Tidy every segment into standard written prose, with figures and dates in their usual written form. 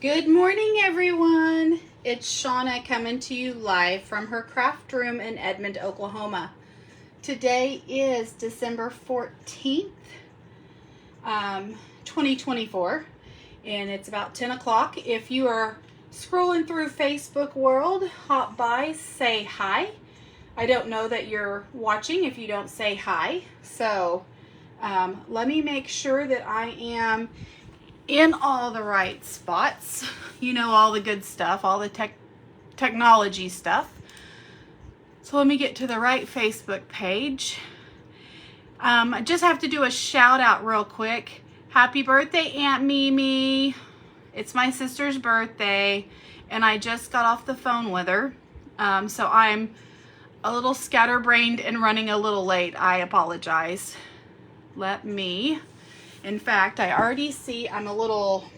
Good morning, everyone. It's Shauna coming to you live from her craft room in Edmond, Oklahoma. Today is December 14th, 2024, and it's about 10 o'clock. If you are scrolling through Facebook world, hop by, say hi. I don't know that you're watching if you don't say hi. So let me make sure that I am in all the right spots, you know, all the good stuff, all the technology stuff. So let me get to the right Facebook page. I just have to do a shout out real quick. Happy birthday, Aunt Mimi. It's my sister's birthday and I just got off the phone with her. So I'm a little scatterbrained and running a little late. I apologize. In fact, I already see I'm a little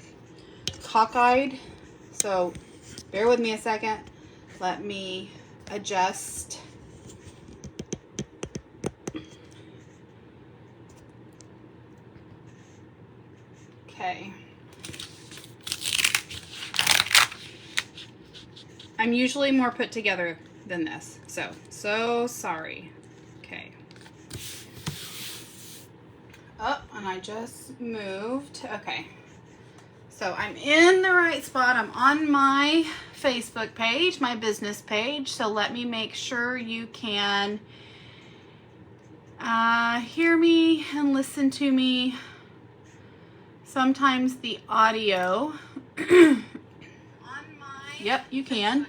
cockeyed, so bear with me a second. Let me adjust. Okay. I'm usually more put together than this, so sorry. Okay. Oh, and I just moved. Okay. So I'm in the right spot. I'm on my Facebook page, my business page. So let me make sure you can hear me and listen to me. Sometimes the audio. Yep, you can.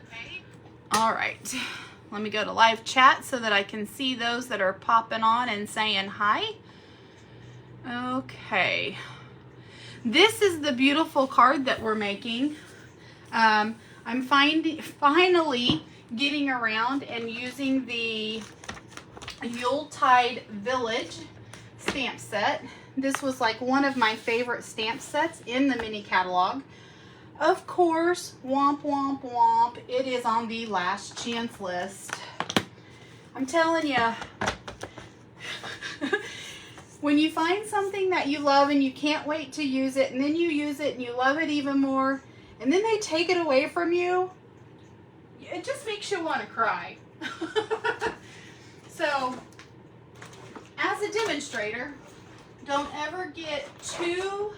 All right. Let me go to live chat so that I can see those that are popping on and saying hi. Okay, this is the beautiful card that we're making. I'm finally getting around and using the Yuletide Village stamp set. This was like one of my favorite stamp sets in the mini catalog. Of course, womp womp womp, it is on the last chance list. I'm telling you. When you find something that you love and you can't wait to use it, and then you use it and you love it even more, and then they take it away from you, it just makes you want to cry. So, as a demonstrator, don't ever get too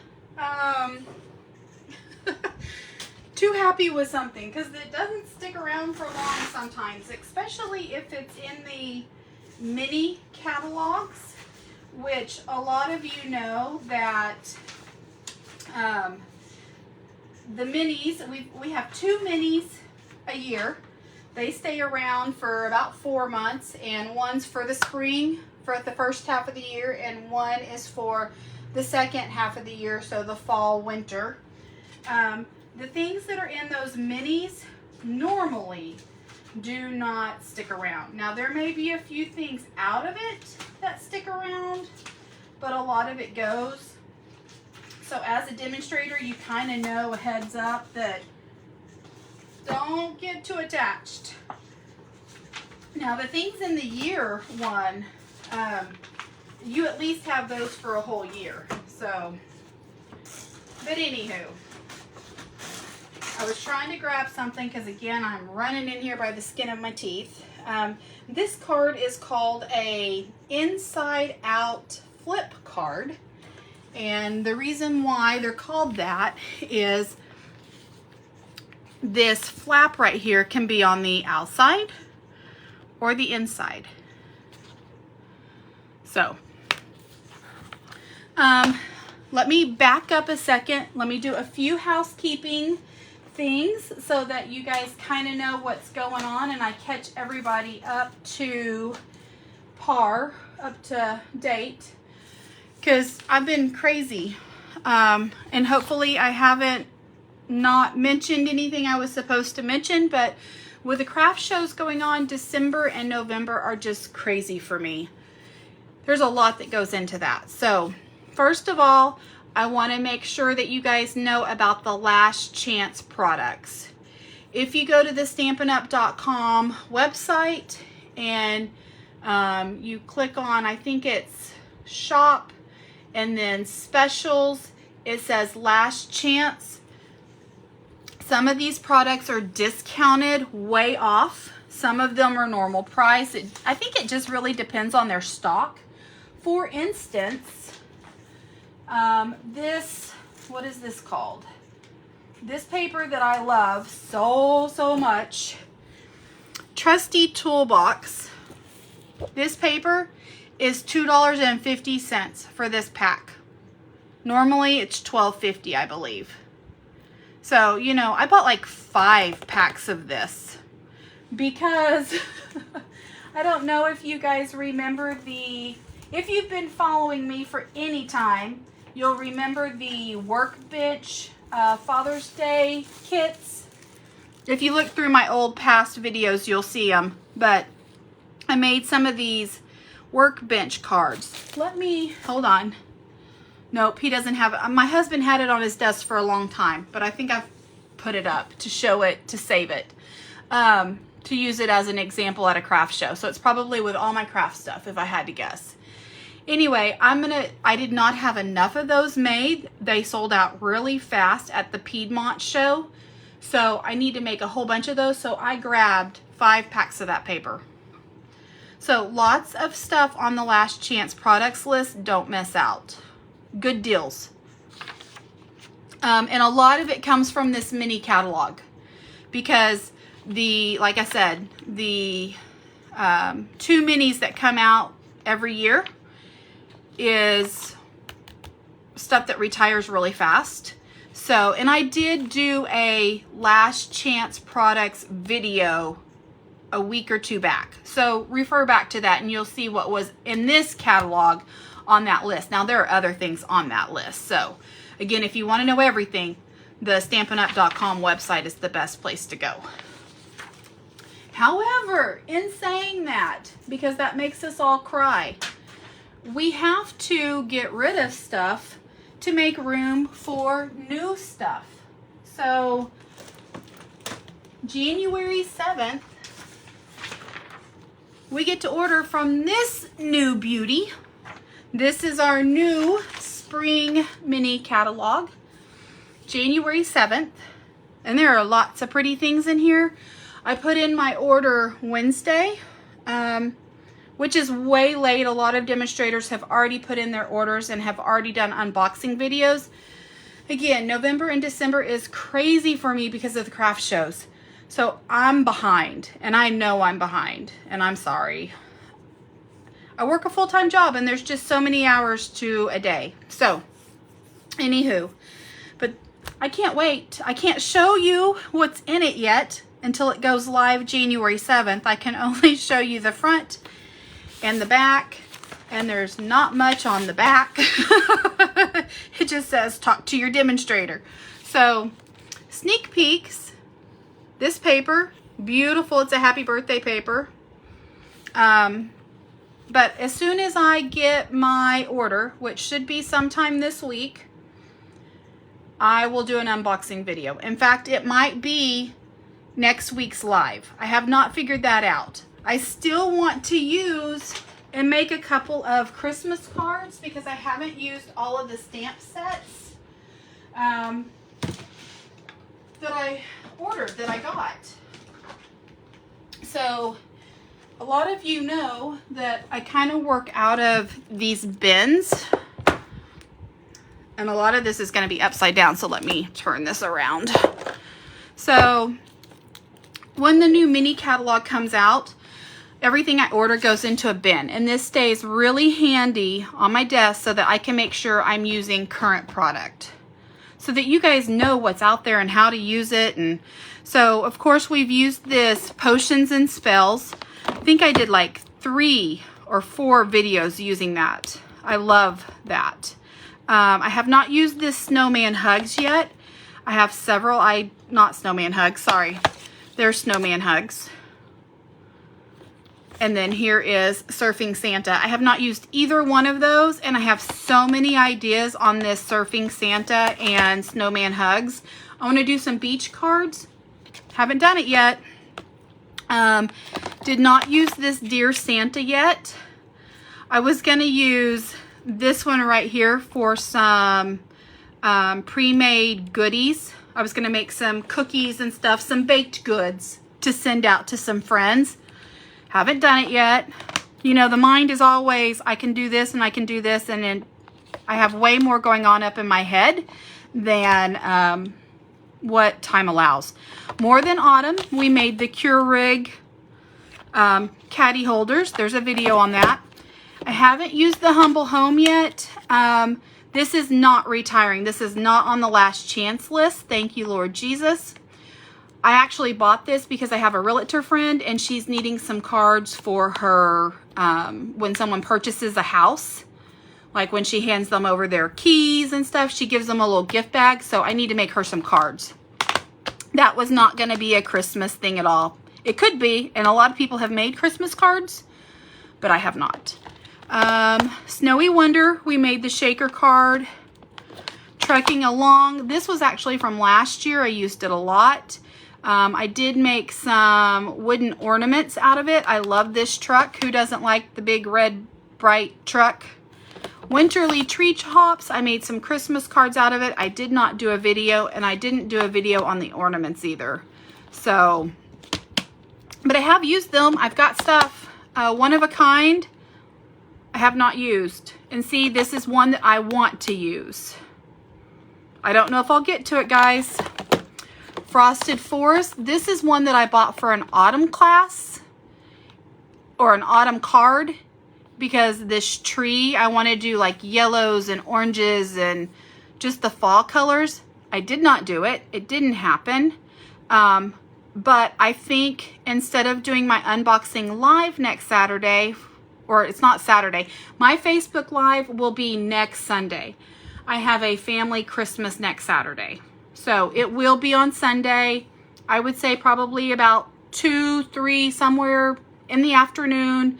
too happy with something, because it doesn't stick around for long sometimes, especially if it's in the mini catalogs. Which a lot of you know that the minis, we have 2 minis a year. They stay around for about 4 months, and one's for the spring for the first half of the year, and one is for the second half of the year, so the fall, winter. The things that are in those minis normally do not stick around. Now there may be a few things out of it that stick around, but a lot of it goes. So as a demonstrator, you kind of know a heads up that don't get too attached. Now the things in the year one, you at least have those for a whole year. So, but anywho, I was trying to grab something because, again, I'm running in here by the skin of my teeth. This card is called a inside out flip card. And the reason why they're called that is this flap right here can be on the outside or the inside. So, let me back up a second. Let me do a few housekeeping things so that you guys kind of know what's going on and I catch everybody up to par, up to date, because I've been crazy, and hopefully I haven't not mentioned anything I was supposed to mention, but with the craft shows going on, December and November are just crazy for me. There's a lot that goes into that. So first of all, I want to make sure that you guys know about the last chance products. If you go to the stampinup.com website and you click on, I think it's shop and then specials, it says last chance. Some of these products are discounted way off. Some of them are normal price. I think it just really depends on their stock. For instance, what is this called? This paper that I love so much, Trusty Toolbox. This paper is $2.50 for this pack. Normally it's $12.50, I believe. So, you know, I bought like 5 packs of this because I don't know if you guys remember if you've been following me for any time, you'll remember the workbench Father's Day kits. If you look through my old past videos, you'll see them. But I made some of these workbench cards. Hold on. Nope, he doesn't have it. My husband had it on his desk for a long time, but I think I've put it up to show it, to save it, to use it as an example at a craft show. So it's probably with all my craft stuff, if I had to guess. Anyway, I did not have enough of those made. They sold out really fast at the Piedmont show. So I need to make a whole bunch of those. So I grabbed 5 packs of that paper. So lots of stuff on the Last Chance products list. Don't miss out. Good deals. And a lot of it comes from this mini catalog because like I said, the 2 minis that come out every year is stuff that retires really fast. So, and I did do a Last Chance products video a week or 2 back. So refer back to that and you'll see what was in this catalog on that list. Now there are other things on that list. So again, if you want to know everything, the StampinUp.com website is the best place to go. However, in saying that, because that makes us all cry, we have to get rid of stuff to make room for new stuff. So January 7th, we get to order from this new beauty. This is our new spring mini catalog, January 7th. And there are lots of pretty things in here. I put in my order Wednesday, which is way late. A lot of demonstrators have already put in their orders and have already done unboxing videos. Again, November and December is crazy for me because of the craft shows. So I'm behind, and I know I'm behind, and I'm sorry. I work a full-time job, and there's just so many hours to a day. So, anywho, but I can't wait. I can't show you what's in it yet until it goes live January 7th. I can only show you the front and the back, and there's not much on the back. It just says, talk to your demonstrator. So, sneak peeks. This paper, beautiful. It's a happy birthday paper. But as soon as I get my order, which should be sometime this week, I will do an unboxing video. In fact, it might be next week's live. I have not figured that out. I still want to use and make a couple of Christmas cards because I haven't used all of the stamp sets that I ordered, that I got. So a lot of you know that I kind of work out of these bins, and a lot of this is going to be upside down, so let me turn this around. So when the new mini catalog comes out, everything I order goes into a bin, and this stays really handy on my desk so that I can make sure I'm using current product, so that you guys know what's out there and how to use it. And so of course we've used this Potions and Spells. I think I did like 3 or 4 videos using that. I love that. I have not used this Snowman Hugs yet. I have several, not Snowman Hugs, sorry. They're Snowman Hugs. And then here is Surfing Santa. I have not used either one of those, and I have so many ideas on this Surfing Santa and Snowman Hugs. I want to do some beach cards. Haven't done it yet. Did not use this Dear Santa yet. I was going to use this one right here for some pre-made goodies I was going to make some cookies and stuff, some baked goods to send out to some friends. Haven't done it yet. You know, the mind is always, I can do this and I can do this, and then I have way more going on up in my head than what time allows. More Than Autumn, we made the Keurig caddy holders. There's a video on that. I haven't used the Humble Home yet. This is not retiring. This is not on the last chance list. Thank you, Lord Jesus. I actually bought this because I have a realtor friend and she's needing some cards for her when someone purchases a house. Like when she hands them over their keys and stuff, she gives them a little gift bag. So I need to make her some cards. That was not going to be a Christmas thing at all. It could be, and a lot of people have made Christmas cards, but I have not. Snowy Wonder, we made the shaker card. Trekking Along, this was actually from last year. I used it a lot. I did make some wooden ornaments out of it. I love this truck. Who doesn't like the big red bright truck? Winterly Tree Hops, I made some Christmas cards out of it. I did not do a video, and I didn't do a video on the ornaments either. So, but I have used them. I've got stuff. One of a Kind, I have not used. And see, this is one that I want to use. I don't know if I'll get to it, guys. Frosted Forest, this is one that I bought for an autumn class or an autumn card, because this tree, I want to do like yellows and oranges and just the fall colors. I did not do it. It didn't happen. But I think instead of doing my unboxing live next Saturday, or it's not Saturday, my Facebook Live will be next Sunday. I have a family Christmas next Saturday. So it will be on Sunday. I would say probably about 2, 3, somewhere in the afternoon,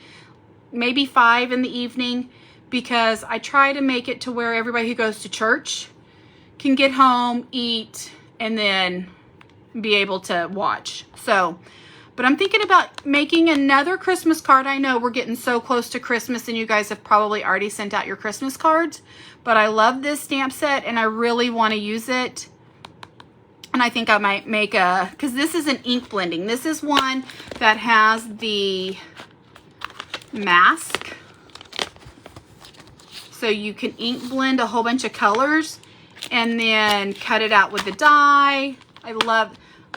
maybe 5 in the evening, because I try to make it to where everybody who goes to church can get home, eat, and then be able to watch. So, but I'm thinking about making another Christmas card. I know we're getting so close to Christmas and you guys have probably already sent out your Christmas cards, but I love this stamp set and I really want to use it. And I think I might make a, because this is an ink blending. This is one that has the mask. So you can ink blend a whole bunch of colors and then cut it out with the die.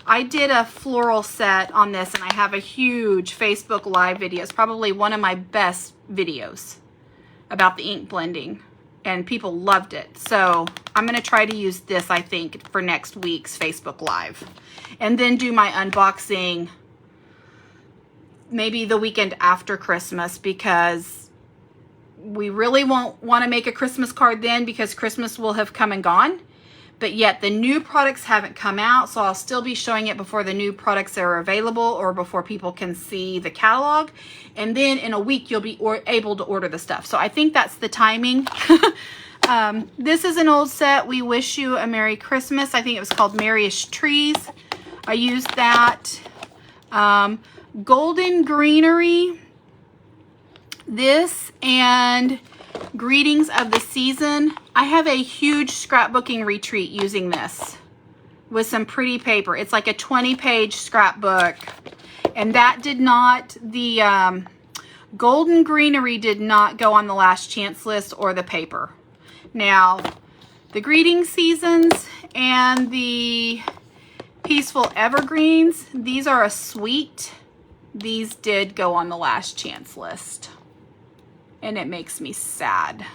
I did a floral set on this and I have a huge Facebook Live video. It's probably one of my best videos about the ink blending and people loved it. So I'm going to try to use this, I think, for next week's Facebook Live. And then do my unboxing maybe the weekend after Christmas, because we really won't want to make a Christmas card then because Christmas will have come and gone. But yet the new products haven't come out, so I'll still be showing it before the new products are available or before people can see the catalog. And then in a week, you'll be able to order the stuff. So I think that's the timing. This is an old set. We Wish You a Merry Christmas. I think it was called Merriest Trees. I used that. Golden Greenery. This and Greetings of the Season. I have a huge scrapbooking retreat using this with some pretty paper. It's like a 20-page scrapbook. And that did not, the Golden Greenery did not go on the last chance list or the paper. Now, the Greeting Seasons and the Peaceful Evergreens, these are a suite. These did go on the last chance list. And it makes me sad.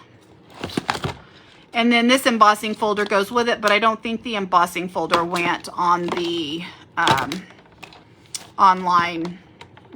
And then this embossing folder goes with it, but I don't think the embossing folder went on the online,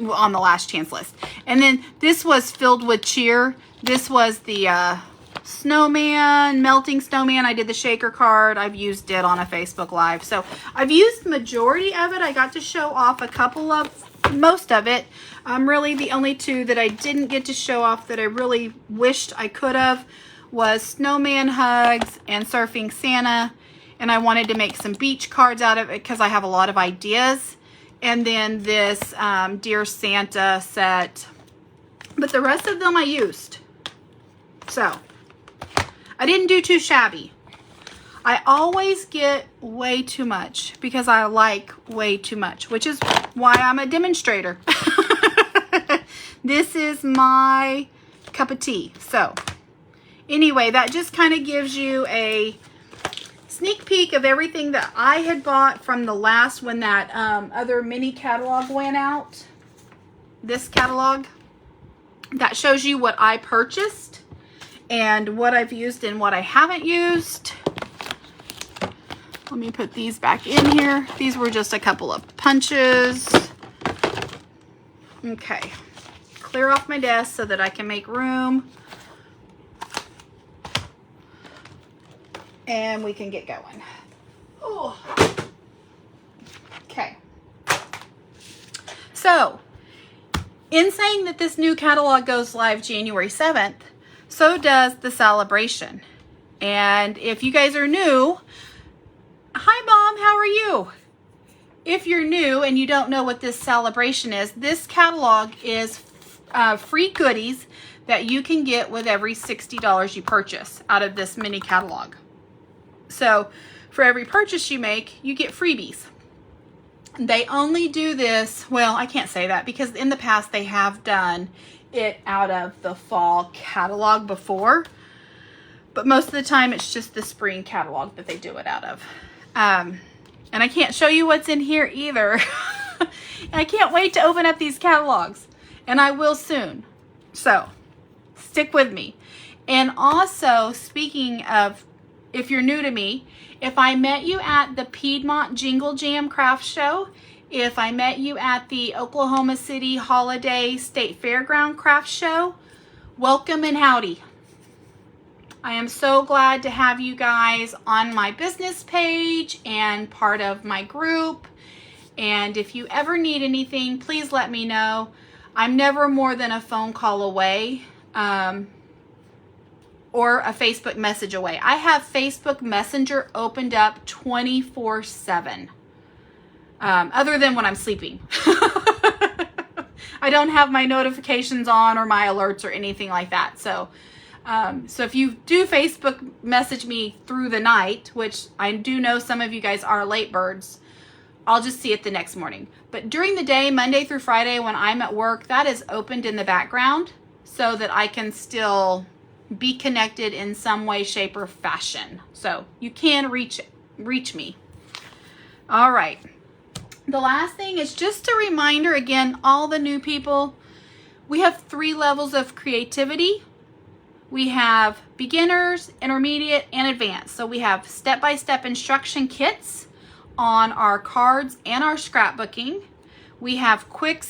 on the last chance list. And then this was Filled with Cheer. This was the snowman, melting snowman. I did the shaker card. I've used it on a Facebook Live. So I've used majority of it. I got to show off a couple of, most of it. Really the only two that I didn't get to show off that I really wished I could have was Snowman Hugs and Surfing Santa. And I wanted to make some beach cards out of it because I have a lot of ideas. And then this Dear Santa set. But the rest of them I used. So I didn't do too shabby. I always get way too much because I like way too much, which is why I'm a demonstrator. This is my cup of tea. So anyway, that just kind of gives you a sneak peek of everything that I had bought from the last when that other mini catalog went out. This catalog that shows you what I purchased and what I've used and what I haven't used. Let me put these back in here. These were just a couple of punches. Okay, clear off my desk so that I can make room. And we can get going. Oh. Okay. So, in saying that this new catalog goes live January 7th, so does the celebration. And if you guys are new, hi Mom, how are you? If you're new and you don't know what this celebration is, this catalog is free goodies that you can get with every $60 you purchase out of this mini catalog. So for every purchase you make, you get freebies. They only do this, well, I can't say that because in the past they have done it out of the fall catalog before, but most of the time it's just the spring catalog that they do it out of. And I can't show you what's in here either. I can't wait to open up these catalogs, and I will soon. So stick with me. And also, speaking of, if you're new to me, if I met you at the Piedmont Jingle Jam Craft Show, if I met you at the Oklahoma City Holiday State Fairground Craft Show, welcome and howdy. I am so glad to have you guys on my business page and part of my group. And if you ever need anything, please let me know. I'm never more than a phone call away. Or a Facebook message away. I have Facebook Messenger opened up 24/7. Other than when I'm sleeping. I don't have my notifications on or my alerts or anything like that. So if you do Facebook message me through the night, which I do know some of you guys are late birds, I'll just see it the next morning. But during the day, Monday through Friday, when I'm at work, that is opened in the background so that I can still be connected in some way, shape, or fashion. So you can reach me. All right. The last thing is just a reminder, again, all the new people, we have 3 levels of creativity. We have beginners, intermediate, and advanced. So we have step-by-step instruction kits on our cards and our scrapbooking. We have quick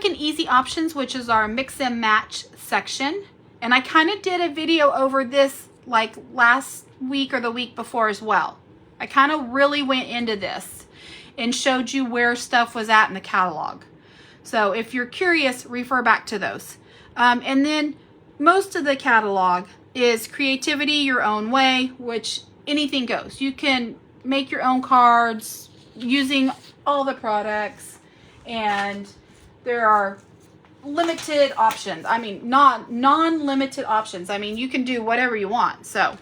and easy options, which is our mix and match section. And I kind of did a video over this like last week or the week before as well. I kind of really went into this and showed you where stuff was at in the catalog. So if you're curious, refer back to those. And then most of the catalog is creativity your own way, which anything goes. You can make your own cards using all the products, and there are limited options. I mean, non-limited options. I mean, you can do whatever you want. So,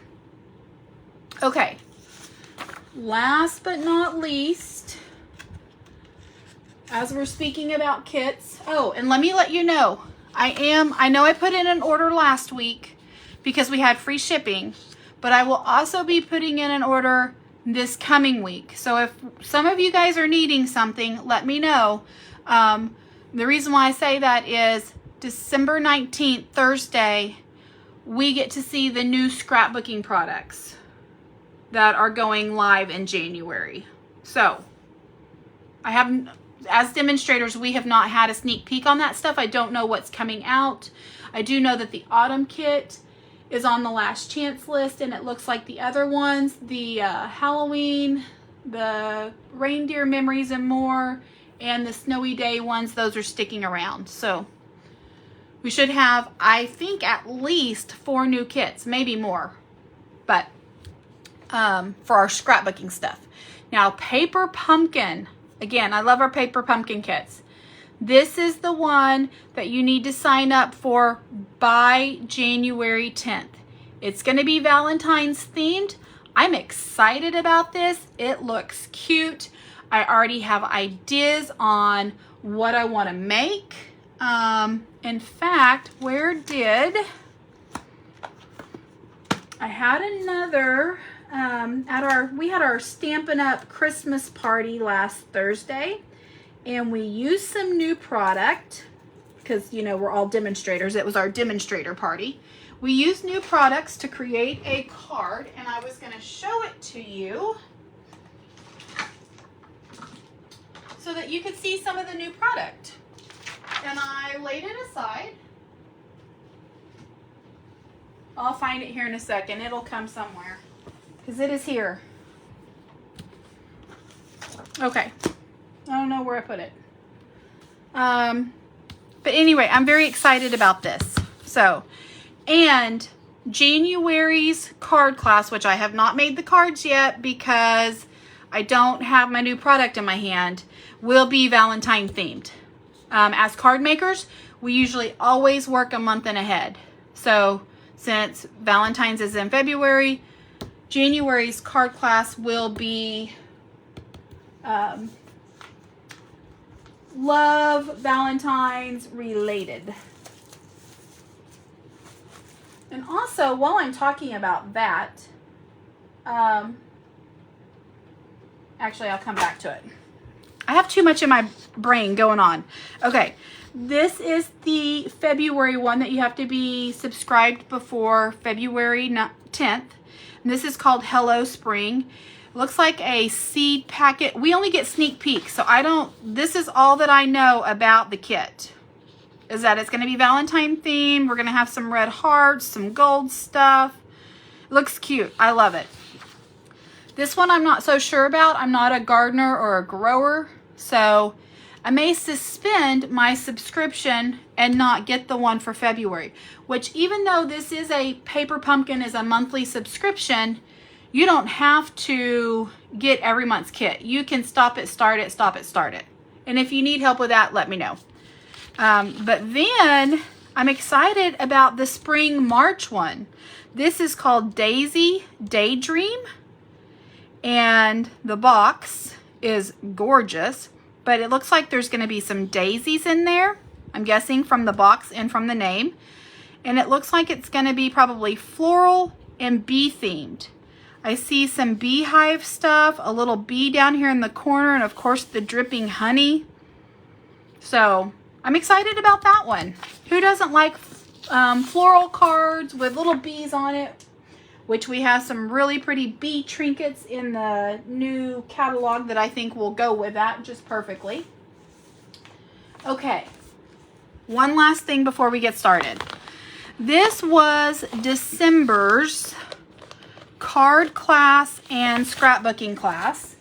okay. Last but not least, as we're speaking about kits. Oh, and let me let you know, I know I put in an order last week because we had free shipping, but I will also be putting in an order this coming week. So if some of you guys are needing something, let me know. The reason why I say that is December 19th, Thursday, we get to see the new scrapbooking products that are going live in January. So, as demonstrators, we have not had a sneak peek on that stuff. I don't know what's coming out. I do know that the autumn kit is on the last chance list, and it looks like the other ones, the Halloween, the reindeer memories and more, and the snowy day ones, those are sticking around. So we should have, I think, at least 4 new kits, maybe more, but for our scrapbooking stuff. Now, Paper Pumpkin. Again, I love our Paper Pumpkin kits. This is the one that you need to sign up for by January 10th. It's going to be Valentine's themed. I'm excited about this. It looks cute. I already have ideas on what I want to make. In fact, I had another, we had our Stampin' Up! Christmas party last Thursday, and we used some new product because, you know, we're all demonstrators. It was our demonstrator party. We used new products to create a card, and I was going to show it to you so that you could see some of the new product. And I laid it aside. I'll find it here in a second. It'll come somewhere because it is here. Okay. I don't know where I put it. But anyway, I'm very excited about this. So, and January's card class, which I have not made the cards yet because I don't have my new product in my hand, will be Valentine themed. As card makers, we usually always work a month and ahead. So since Valentine's is in February, January's card class will be love Valentine's related. And also, while I'm talking about that, actually, I'll come back to it. I have too much in my brain going on. Okay, this is the February one that you have to be subscribed before February 10th. And this is called Hello Spring. It looks like a seed packet. We only get sneak peeks, so this is all that I know about the kit. Is that it's going to be Valentine themed. We're going to have some red hearts, some gold stuff. It looks cute. I love it. This one I'm not so sure about. I'm not a gardener or a grower, so I may suspend my subscription and not get the one for February, which even though this is a Paper Pumpkin is a monthly subscription, you don't have to get every month's kit. You can stop it, start it, stop it, start it. And if you need help with that, let me know. But then I'm excited about the spring March one. This is called Daisy Daydream. And the box is gorgeous, but it looks like there's going to be some daisies in there. I'm guessing from the box and from the name. And it looks like it's going to be probably floral and bee themed. I see some beehive stuff, a little bee down here in the corner, and of course the dripping honey. So I'm excited about that one. Who doesn't like floral cards with little bees on it? Which we have some really pretty bee trinkets in the new catalog that I think will go with that just perfectly. Okay, one last thing before we get started. This was December's card class and scrapbooking class.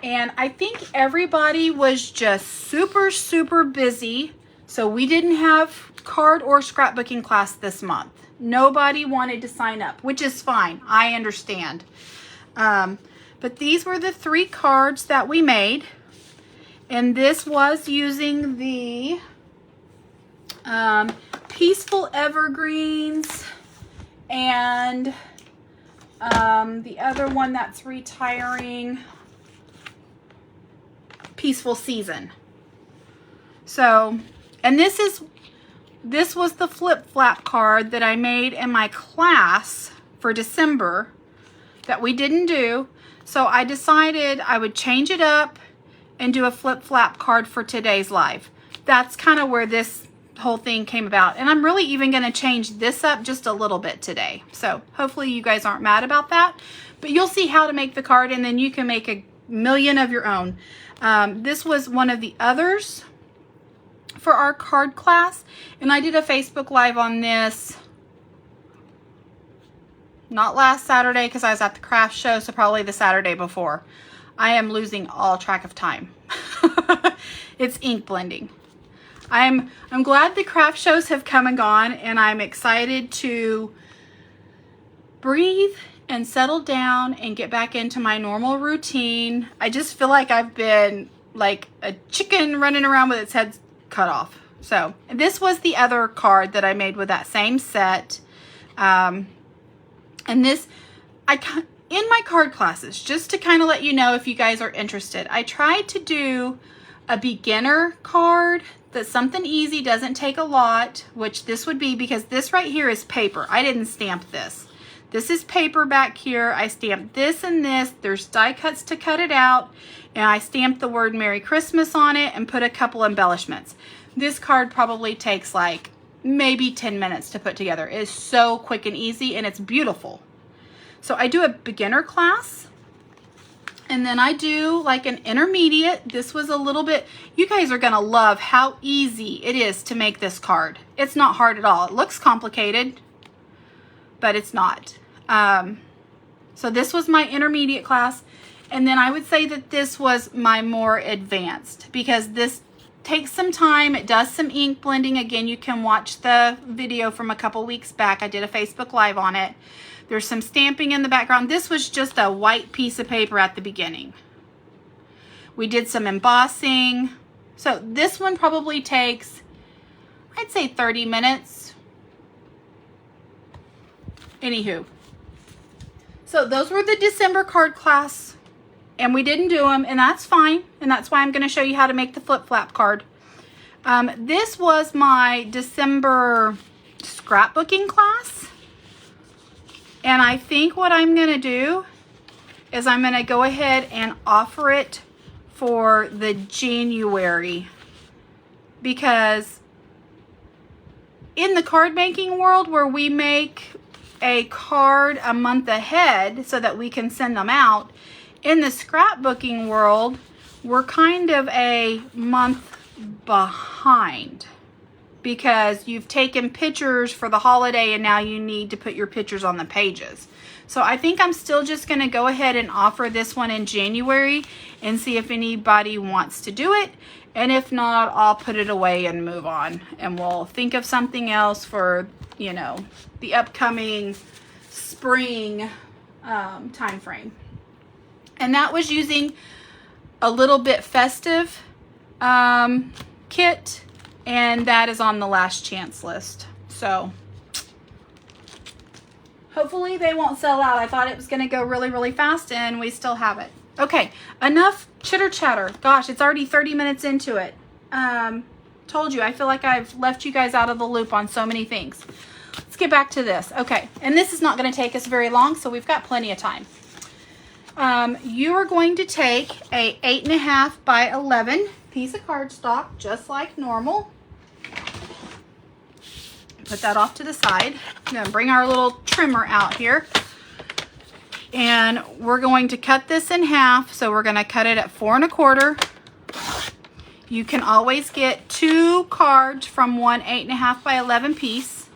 And I think everybody was just super, super busy. So we didn't have card or scrapbooking class this month. Nobody wanted to sign up, which is fine. I understand. But these were the 3 cards that we made. And this was using the Peaceful Evergreens and the other one that's retiring, Peaceful Season. So, and this was the flip-flap card that I made in my class for December that we didn't do. So I decided I would change it up and do a flip-flap card for today's live. That's kind of where this whole thing came about. And I'm really even going to change this up just a little bit today. So hopefully you guys aren't mad about that. But you'll see how to make the card, and then you can make a million of your own. This was one of the others for our card class, and I did a Facebook Live on this not last Saturday because I was at the craft show, so probably the Saturday before. I am losing all track of time. It's ink blending. I'm glad the craft shows have come and gone, and I'm excited to breathe and settle down and get back into my normal routine. I just feel like I've been like a chicken running around with its head cut off. So this was the other card that I made with that same set. And this, in my card classes, just to kind of let you know if you guys are interested, I tried to do a beginner card that's something easy, doesn't take a lot, which this would be, because this right here is paper. I didn't stamp this. This is paper back here. I stamped this and this. There's die cuts to cut it out, and I stamped the word Merry Christmas on it and put a couple embellishments. This card probably takes like maybe 10 minutes to put together. It is so quick and easy, and it's beautiful. So I do a beginner class, and then I do like an intermediate. This was a little bit, you guys are gonna love how easy it is to make this card. It's not hard at all. It looks complicated, but it's not. So this was my intermediate class, and then I would say that this was my more advanced, because this takes some time. It does some ink blending. Again, you can watch the video from a couple weeks back. I did a Facebook Live on it. There's some stamping in the background. This was just a white piece of paper at the beginning. We did some embossing. So this one probably takes, I'd say 30 minutes. Anywho. So those were the December card class, and we didn't do them, and that's fine. And that's why I'm going to show you how to make the flip flap card. This was my December scrapbooking class. And I think what I'm going to do is I'm going to go ahead and offer it for the January, because in the card making world, where we make a card a month ahead so that we can send them out, in the scrapbooking world, we're kind of a month behind, because you've taken pictures for the holiday and now you need to put your pictures on the pages. So I think I'm still just going to go ahead and offer this one in January and see if anybody wants to do it. And if not, I'll put it away and move on, and we'll think of something else for, you know, the upcoming spring time frame. And that was using a Little Bit Festive kit, and that is on the last chance list. So hopefully they won't sell out. I thought it was going to go really, really fast, and we still have it. Okay, enough chitter chatter. Gosh, it's already 30 minutes into it. Told you, I feel like I've left you guys out of the loop on so many things. Let's get back to this. Okay, and this is not going to take us very long, so we've got plenty of time. You are going to take a 8.5 by 11 piece of cardstock, just like normal. Put that off to the side. I'm going to bring our little trimmer out here. And we're going to cut this in half. So we're going to cut it at 4 1/4. You can always get 2 cards from one 8.5 by 11 piece.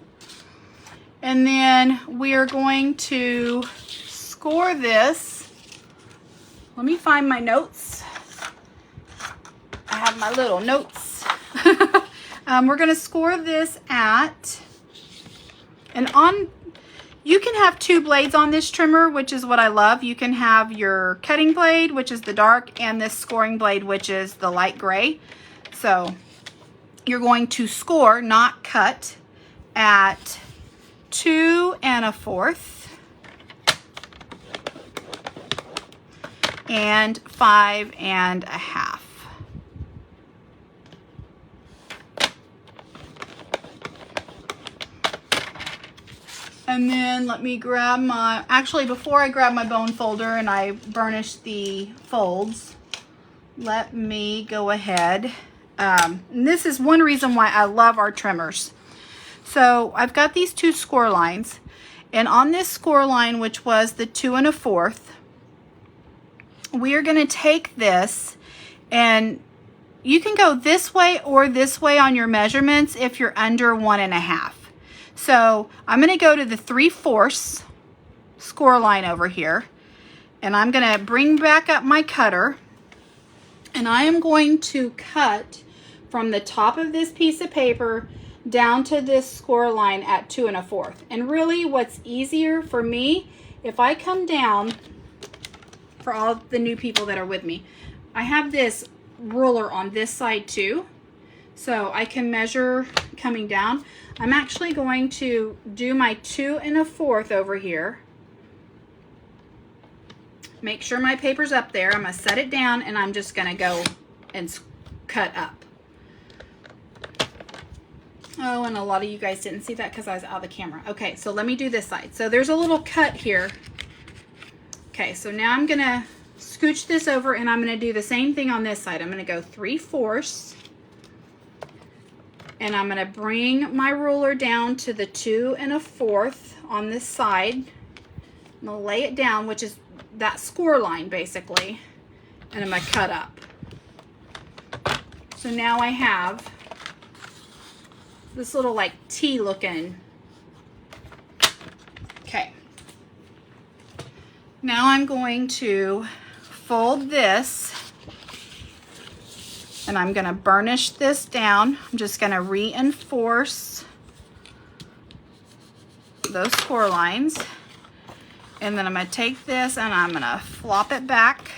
And then we are going to score this. Let me find my notes. I have my little notes. We're going to score this at, and on, you can have 2 blades on this trimmer, which is what I love. You can have your cutting blade, which is the dark, and this scoring blade, which is the light gray. So you're going to score, not cut, at 2 1/4 and 5 1/2. And then let me grab my, actually before I grab my bone folder and I burnish the folds, let me go ahead. And this is one reason why I love our trimmers. So I've got these 2 score lines, and on this score line, which was the 2 1/4, we are going to take this, and you can go this way or this way on your measurements if you're under 1 1/2. So I'm going to go to the 3/4 score line over here, and I'm going to bring back up my cutter, and I am going to cut from the top of this piece of paper down to this score line at 2 1/4. And really what's easier for me, if I come down, for all the new people that are with me, I have this ruler on this side too, so I can measure coming down. I'm actually going to do my 2 1/4 over here, make sure my paper's up there. I'm gonna set it down and I'm just gonna go and cut up. Oh, and a lot of you guys didn't see that because I was out of the camera. Okay, so let me do this side. So there's a little cut here. Okay, so now I'm gonna scooch this over and I'm gonna do the same thing on this side. I'm gonna go 3/4 and I'm gonna bring my ruler down to the 2 1/4 on this side. I'm gonna lay it down, which is that score line basically, and I'm gonna cut up. So now I have this little like T looking. Okay. Now I'm going to fold this and I'm going to burnish this down. I'm just going to reinforce those score lines. And then I'm going to take this and I'm going to flop it back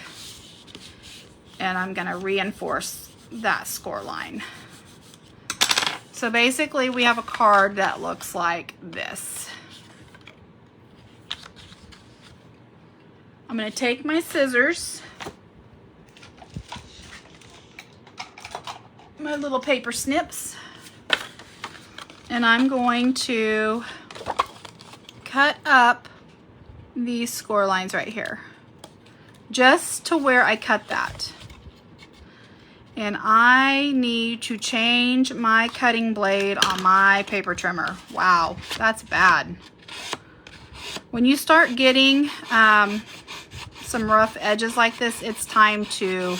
and I'm going to reinforce that score line. So basically we have a card that looks like this. I'm going to take my scissors, my little paper snips, and I'm going to cut up these score lines right here, just to where I cut that. And I need to change my cutting blade on my paper trimmer. Wow, that's bad. When you start getting some rough edges like this, it's time to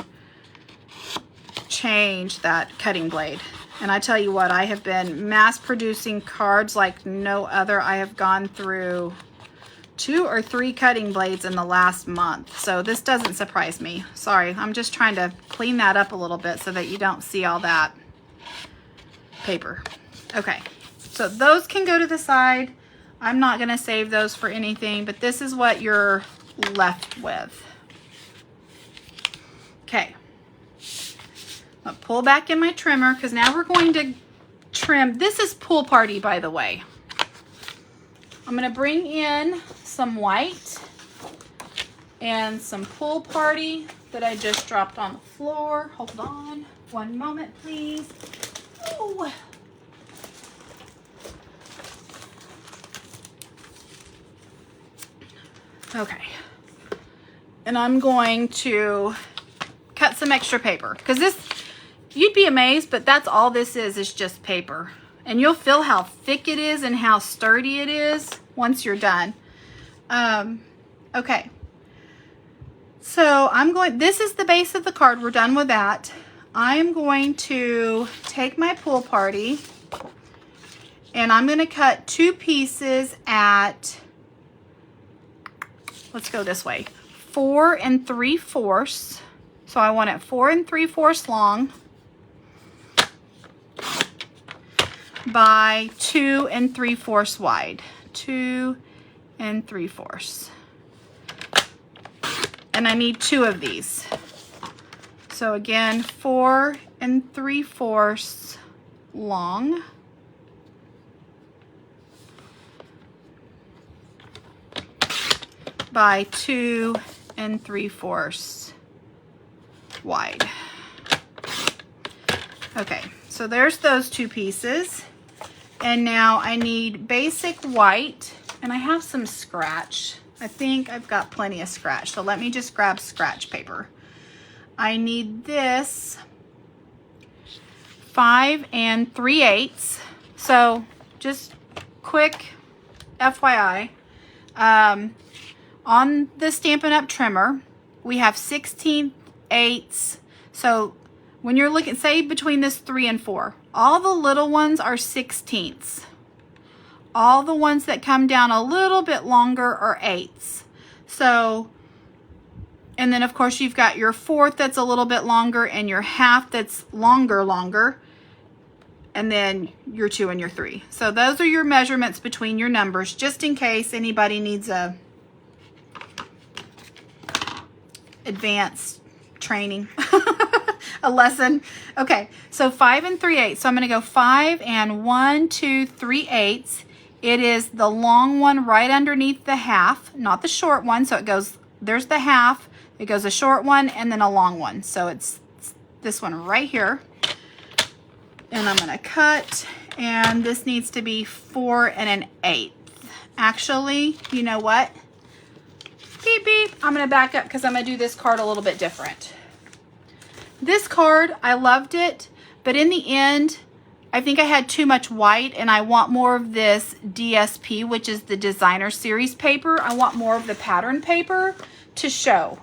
change that cutting blade. And I tell you what, I have been mass producing cards like no other. I have gone through 2 or 3 cutting blades in the last month. So this doesn't surprise me. Sorry, I'm just trying to clean that up a little bit so that you don't see all that paper. Okay, so those can go to the side. I'm not gonna save those for anything, but this is what you're left with. Okay, I'll pull back in my trimmer because now we're going to trim. This is Pool Party, by the way. I'm gonna bring in some white and some Pool Party that I just dropped on the floor. Hold on one moment, please. Oh. Okay. And I'm going to cut some extra paper because this, you'd be amazed, but that's all this is just paper. And you'll feel how thick it is and how sturdy it is once you're done. Okay. So this is the base of the card. We're done with that. I'm going to take my Pool Party and I'm going to cut 2 pieces at, let's go this way, 4 3/4. So I want it 4 3/4 long by 2 3/4 wide. 2 3/4. And I need 2 of these. So again, 4 3/4 long. By 2 3/4 wide. Okay, so there's those 2 pieces. And now I need basic white, and I have some scratch. I think I've got plenty of scratch, so let me just grab scratch paper. I need this 5 3/8. So just quick FYI, on the Stampin' Up! Trimmer, we have 16/8. So when you're looking, say between this 3 and 4, all the little ones are 16ths. All the ones that come down a little bit longer are 8ths. So, and then of course you've got your 4th that's a little bit longer and your 1/2 that's longer, and then your 2 and your 3. So those are your measurements between your numbers, just in case anybody needs a advanced training, a lesson. Okay, so 5 3/8. So I'm going to go 5 1 2 3/8. It is the long one right underneath the 1/2, not the short one. So it goes there's the half. It goes a short one and then a long one. So it's this one right here. And I'm gonna cut, and this needs to be 4 1/8. Actually, you know what? Beep, beep. I'm gonna back up because I'm gonna do this card a little bit different. This card, I loved it, but in the end, I think I had too much white, and I want more of this DSP, which is the designer series paper. I want more of the pattern paper to show.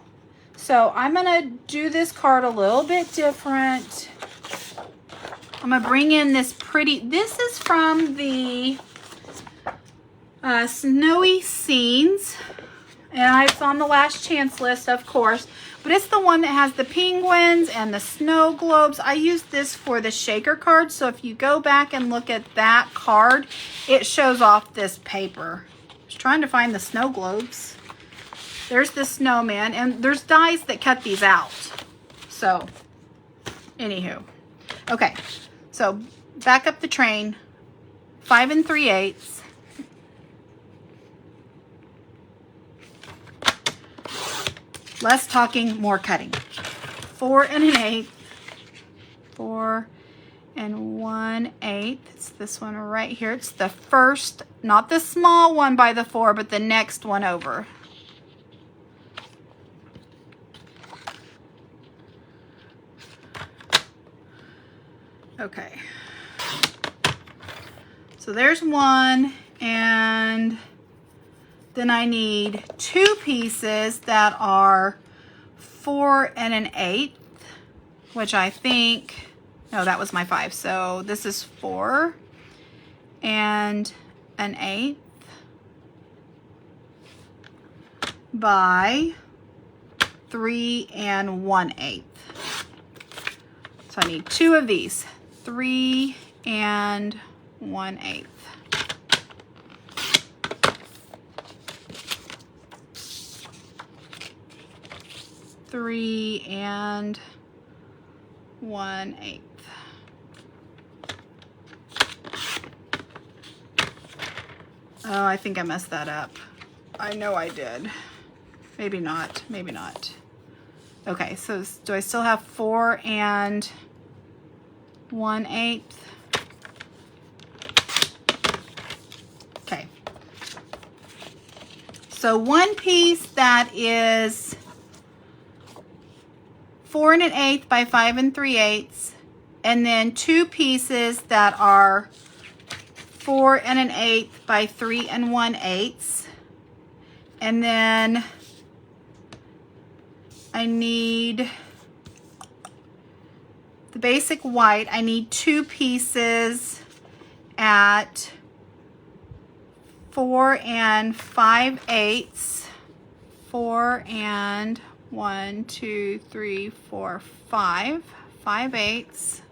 So I'm gonna do this card a little bit different. I'm gonna bring in this pretty, this is from the Snowy Scenes, and it's on the last chance list, of course, but it's the one that has the penguins and the snow globes. I used this for the shaker card, so if you go back and look at that card, it shows off this paper. I was trying to find the snow globes. There's the snowman, and there's dies that cut these out. So, anywho. Okay, so back up the train, 5 3/8. Less talking, more cutting. 4 1/8. 4 1/8. It's this one right here. It's the first, not the small one by the 4, but the next one over. Okay. So there's one, and then I need 2 pieces that are 4 1/8, which I think, no, that was my 5. So this is 4 1/8 by 3 1/8. So I need 2 of these, 3 1/8. Three and 1/8. Oh, I think I messed that up. I know I did. Maybe not. Maybe not. Okay, so do I still have 4 1/8? Okay. So one piece that is 4 1/8 by 5 3/8, and then 2 pieces that are 4 1/8 by 3 1/8, and then I need the basic white. I need 2 pieces at 4 5/8. 4 and 1, 2, 3, 4, 5. 5/8.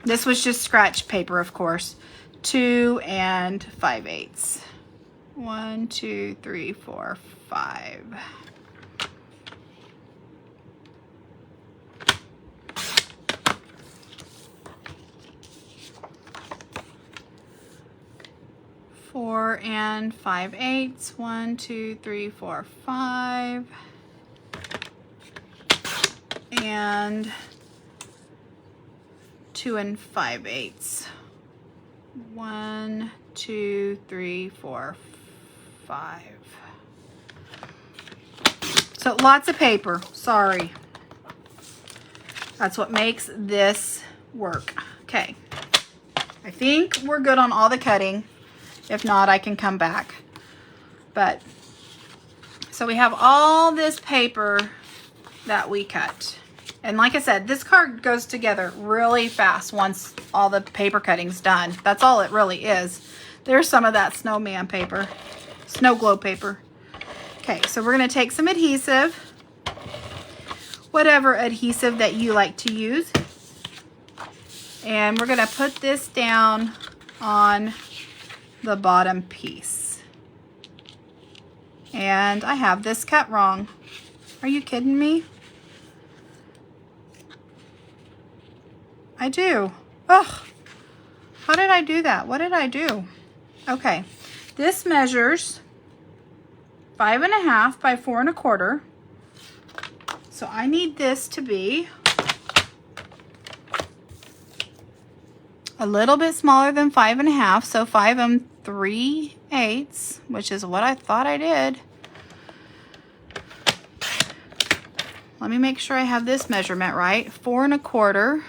This was just scratch paper, of course. 2 and 5/8. 1, 2, 3, 4, 5. Four and 5/8. 1, 2, 3, 4, 5. And 2 and 5/8. 1, 2, 3, 4, 5. So lots of paper. Sorry. That's what makes this work. Okay. I think we're good on all the cutting. If not, I can come back. But, so we have all this paper that we cut. And like I said, this card goes together really fast once all the paper cutting's done. That's all it really is. There's some of that snowman paper, snow globe paper. Okay, so we're gonna take some adhesive, whatever adhesive that you like to use. And we're gonna put this down on the bottom piece. And I have this cut wrong. Are you kidding me? I do. Ugh. How did I do that? What did I do? Okay. This measures 5.5 by 4 1/4. So I need this to be a little bit smaller than 5.5. So 5 3/8, which is what I thought I did. Let me make sure I have this measurement right. 4 1/4.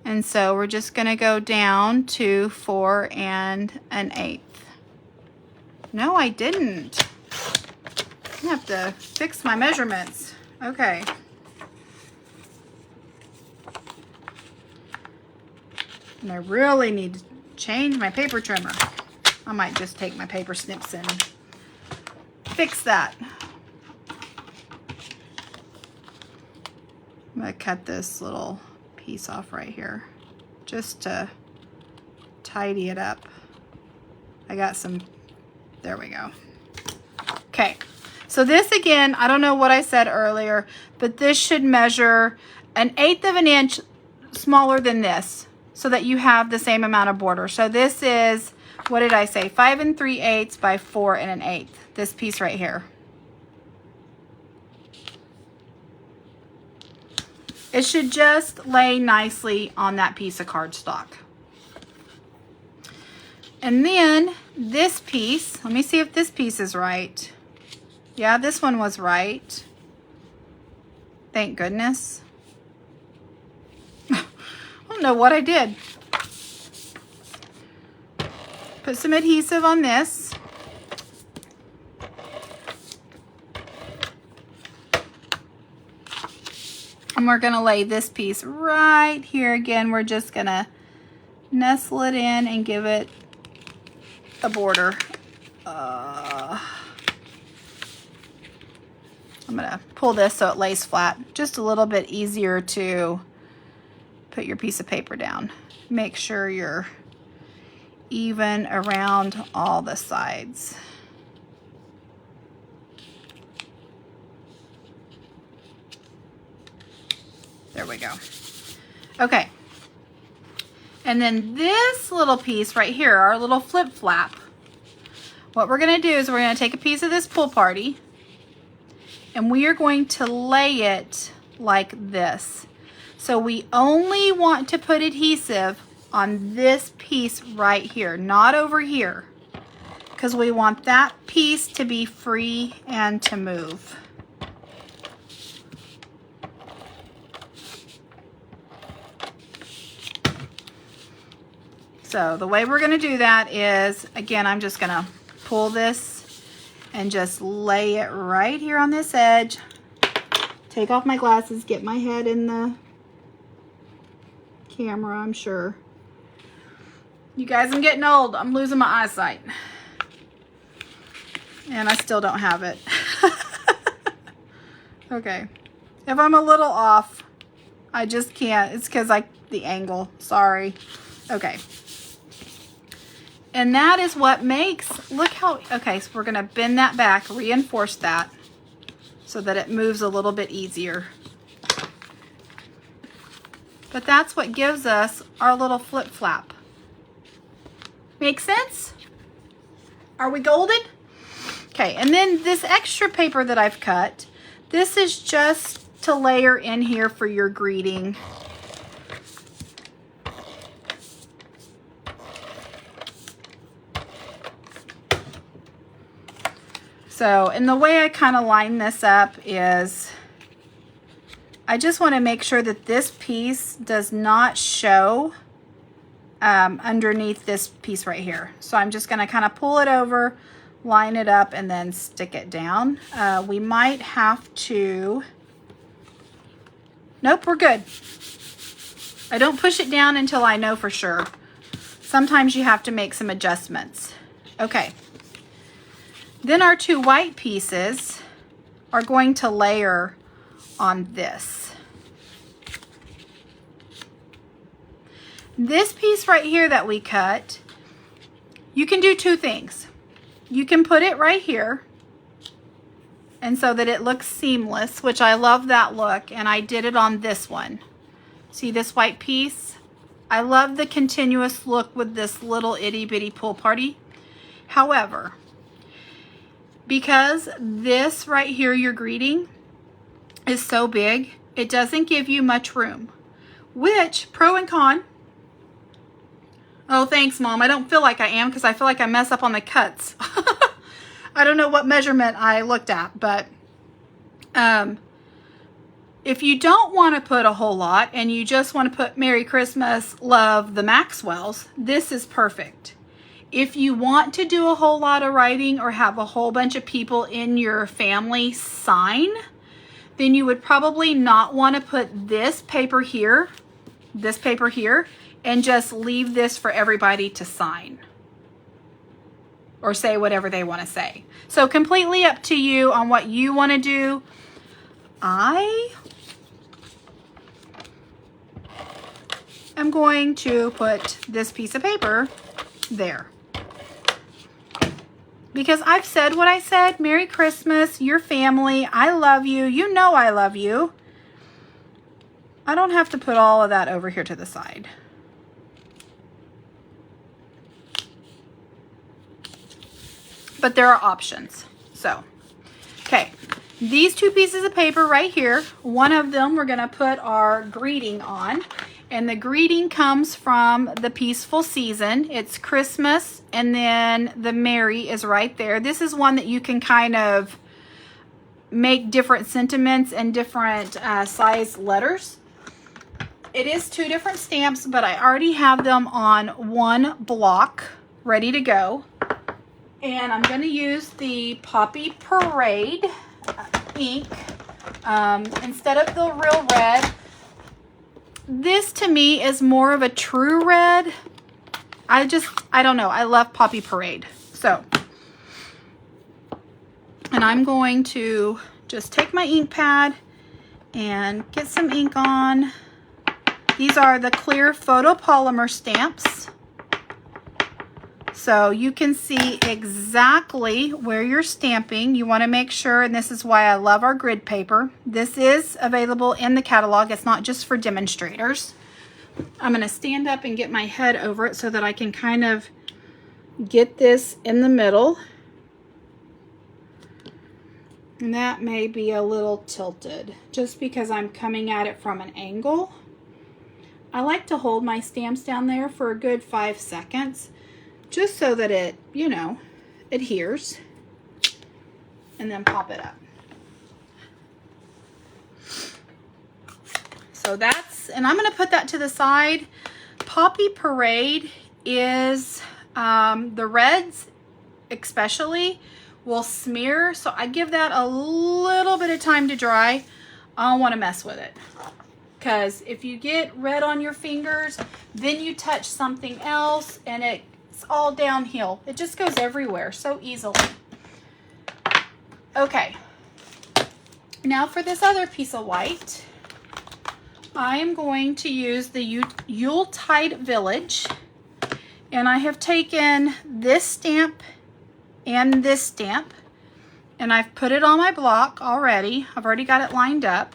And so we're just gonna go down to 4 1/8. No, I didn't. I have to fix my measurements. Okay. And I really need to change my paper trimmer. I might just take my paper snips and fix that. I'm gonna cut this little piece off right here just to tidy it up. I got some, there we go. Okay, so this again, I don't know what I said earlier, but this should measure 1/8 of an inch smaller than this so that you have the same amount of border. So this is, what did I say, 5 3/8 by 4 1/8, this piece right here. It should just lay nicely on that piece of cardstock. And then this piece, let me see if this piece is right. Yeah, this one was right. Thank goodness. I don't know what I did. Put some adhesive on this. And we're gonna lay this piece right here. Again, we're just gonna nestle it in and give it a border. I'm gonna pull this so it lays flat. Just a little bit easier to put your piece of paper down. Make sure you're even around all the sides. There we go. Okay. And then this little piece right here, our little flip flap, what we're gonna do is we're gonna take a piece of this Pool Party and we are going to lay it like this. So we only want to put adhesive on this piece right here, not over here, because we want that piece to be free and to move. So the way we're gonna do that is, again, I'm just gonna pull this and just lay it right here on this edge. Take off my glasses, get my head in the camera, I'm sure. You guys, I'm getting old. I'm losing my eyesight. And I still don't have it. Okay. If I'm a little off, I just can't. It's because the angle. Sorry. Okay. And that is what makes, look how, okay, so we're gonna bend that back, reinforce that so that it moves a little bit easier. But that's what gives us our little flip flap. Make sense? Are we golden? Okay, and then this extra paper that I've cut, this is just to layer in here for your greeting. So, and the way I kind of line this up is I just want to make sure that this piece does not show underneath this piece right here. So I'm just going to kind of pull it over, line it up, and then stick it down. We might have to, nope, we're good. I don't push it down until I know for sure. Sometimes you have to make some adjustments. Okay. Then our two white pieces are going to layer on this. This piece right here that we cut, you can do two things. You can put it right here, and so that it looks seamless, which I love that look, and I did it on this one. See this white piece? I love the continuous look with this little itty bitty Pool Party. However, because this right here, your greeting, is so big, it doesn't give you much room. Which, pro and con. Oh, thanks, Mom. I don't feel like I am because I feel like I mess up on the cuts. I don't know what measurement I looked at, but if you don't want to put a whole lot and you just want to put Merry Christmas, love the Maxwells, this is perfect. If you want to do a whole lot of writing or have a whole bunch of people in your family sign, then you would probably not want to put this paper here, and just leave this for everybody to sign or say whatever they want to say. So completely up to you on what you want to do. I am going to put this piece of paper there. Because I've said what I said. Merry Christmas, your family, I love you. You know I love you. I don't have to put all of that over here to the side. But there are options. So, okay. These two pieces of paper right here, one of them we're going to put our greeting on. And the greeting comes from the Peaceful Season. It's Christmas, and then the Merry is right there. This is one that you can kind of make different sentiments and different size letters. It is 2 different stamps, but I already have them on one block ready to go. And I'm going to use the Poppy Parade ink instead of the real red. This to me is more of a true red. I don't know. I love Poppy Parade. So, and I'm going to just take my ink pad and get some ink on. These are the clear photopolymer stamps. So you can see exactly where you're stamping. You want to make sure, and this is why I love our grid paper. This is available in the catalog. It's not just for demonstrators. I'm going to stand up and get my head over it so that I can kind of get this in the middle. And that may be a little tilted just because I'm coming at it from an angle. I like to hold my stamps down there for a good 5 seconds. Just so that it, you know, adheres, and then pop it up. So that's, and I'm going to put that to the side. Poppy Parade is, the reds especially will smear, so I give that a little bit of time to dry. I don't want to mess with it. Because if you get red on your fingers, then you touch something else and it's all downhill. It just goes everywhere so easily. Okay. Now for this other piece of white, I am going to use the Yuletide Village. And I have taken this stamp and this stamp, and I've put it on my block already. I've already got it lined up.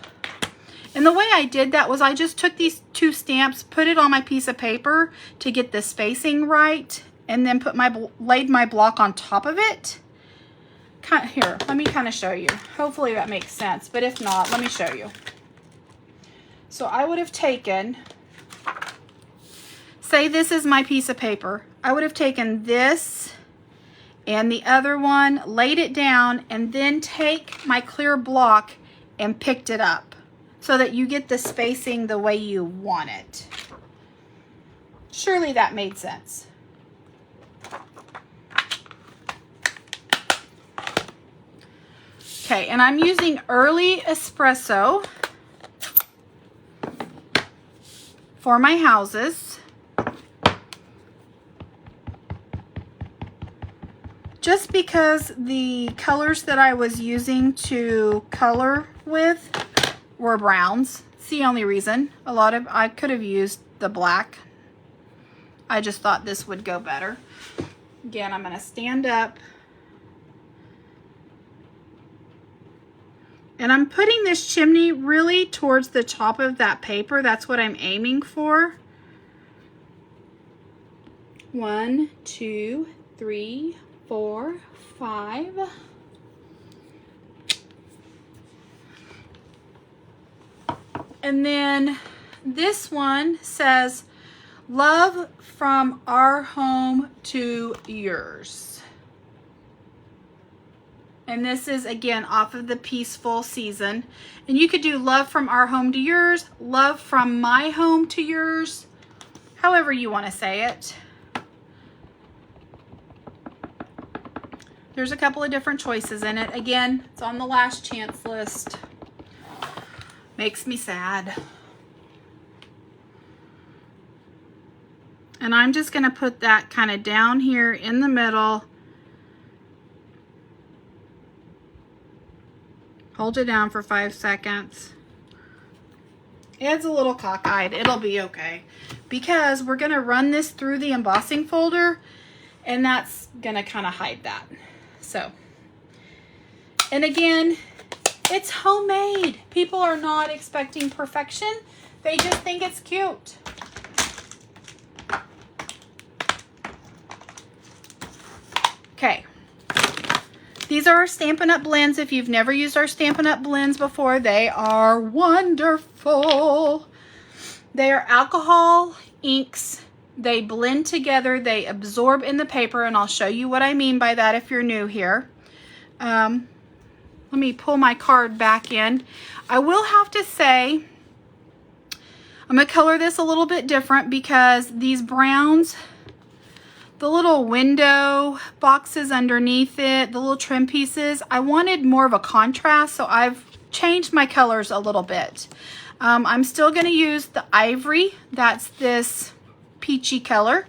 And the way I did that was I just took these 2 stamps, put it on my piece of paper to get the spacing right, and then laid my block on top of it. Here, let me kind of show you. Hopefully that makes sense, but if not, let me show you. So I would have taken, say this is my piece of paper. I would have taken this and the other one, laid it down, and then take my clear block and picked it up so that you get the spacing the way you want it. Surely that made sense. Okay, and I'm using Early Espresso for my houses. Just because the colors that I was using to color with were browns. It's the only reason. I could have used the black. I just thought this would go better. Again, I'm going to stand up. And I'm putting this chimney really towards the top of that paper. That's what I'm aiming for. 1, 2, 3, 4, 5. And then this one says, love from our home to yours. And this is, again, off of the Peaceful Season. And you could do love from our home to yours, love from my home to yours, however you want to say it. There's a couple of different choices in it. Again, it's on the last chance list. Makes me sad. And I'm just going to put that kind of down here in the middle. Hold it down for 5 seconds. It's a little cockeyed. It'll be okay. Because we're going to run this through the embossing folder, and that's going to kind of hide that. So, and again, it's homemade. People are not expecting perfection. They just think it's cute. Okay. These are our Stampin' Up! Blends. If you've never used our Stampin' Up! Blends before, they are wonderful. They are alcohol inks. They blend together. They absorb in the paper, and I'll show you what I mean by that if you're new here. Let me pull my card back in. I will have to say, I'm going to color this a little bit different because these browns, the little window boxes underneath it, the little trim pieces, I wanted more of a contrast, so I've changed my colors a little bit. I'm still going to use the ivory. That's this peachy color.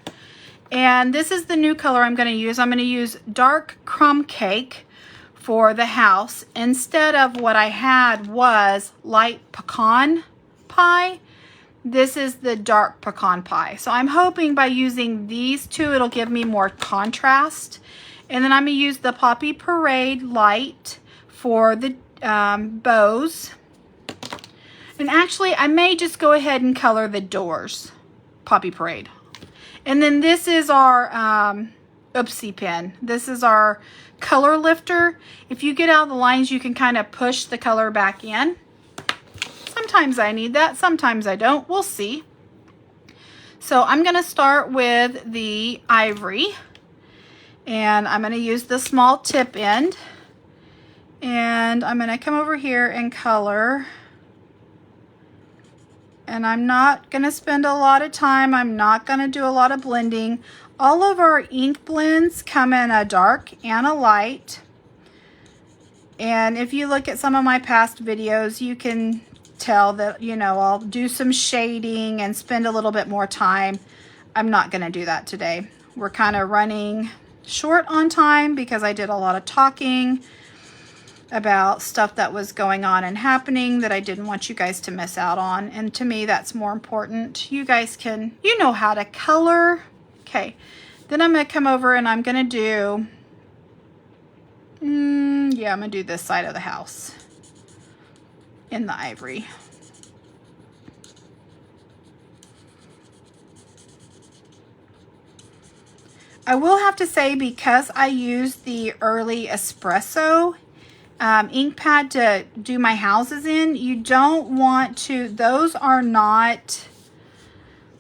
And this is the new color I'm going to use. I'm going to use dark crumb cake for the house. Instead of what I had was light pecan pie, this is the dark pecan pie. So I'm hoping by using these two, it'll give me more contrast. And then I'm going to use the Poppy Parade light for the bows. And actually, I may just go ahead and color the doors, Poppy Parade. And then this is our oopsie pen. This is our color lifter. If you get out of the lines, you can kind of push the color back in. Sometimes I need that, sometimes I don't. We'll see. So I'm going to start with the ivory, and I'm going to use the small tip end, and I'm going to come over here and color. And I'm not going to spend a lot of time. I'm not going to do a lot of blending. All of our ink blends come in a dark and a light. And if you look at some of my past videos, you can tell that, you know, I'll do some shading and spend a little bit more time. I'm not going to do that today. We're kind of running short on time because I did a lot of talking about stuff that was going on and happening that I didn't want you guys to miss out on. And to me, that's more important. You guys can, you know how to color. Okay, then I'm going to come over and I'm going to do, yeah, I'm going to do this side of the house in the ivory. I will have to say, because I used the early espresso ink pad to do my houses in, you don't want to, those are not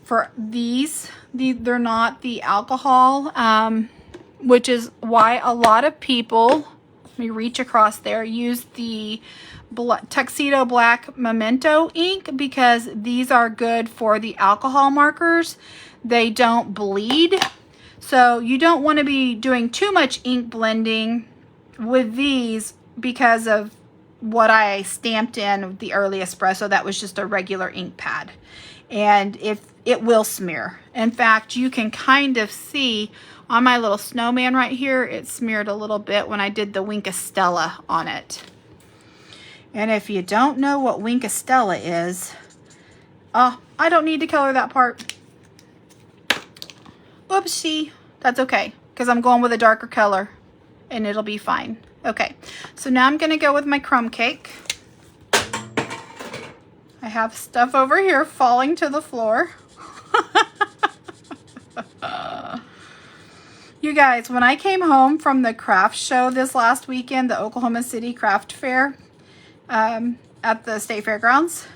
for these, they're not the alcohol, which is why a lot of people, let me reach across there, use the Tuxedo Black Memento ink, because these are good for the alcohol markers. They don't bleed. So you don't want to be doing too much ink blending with these because of what I stamped in the early espresso. That was just a regular ink pad, and if it will smear. In fact, you can kind of see on my little snowman right here, it smeared a little bit when I did the Wink of Stella on it. And if you don't know what Wink of Stella is, I don't need to color that part. Oopsie, that's okay, because I'm going with a darker color and it'll be fine. Okay, so now I'm going to go with my crumb cake. I have stuff over here falling to the floor. You guys, when I came home from the craft show this last weekend, the Oklahoma City Craft Fair at the State Fairgrounds,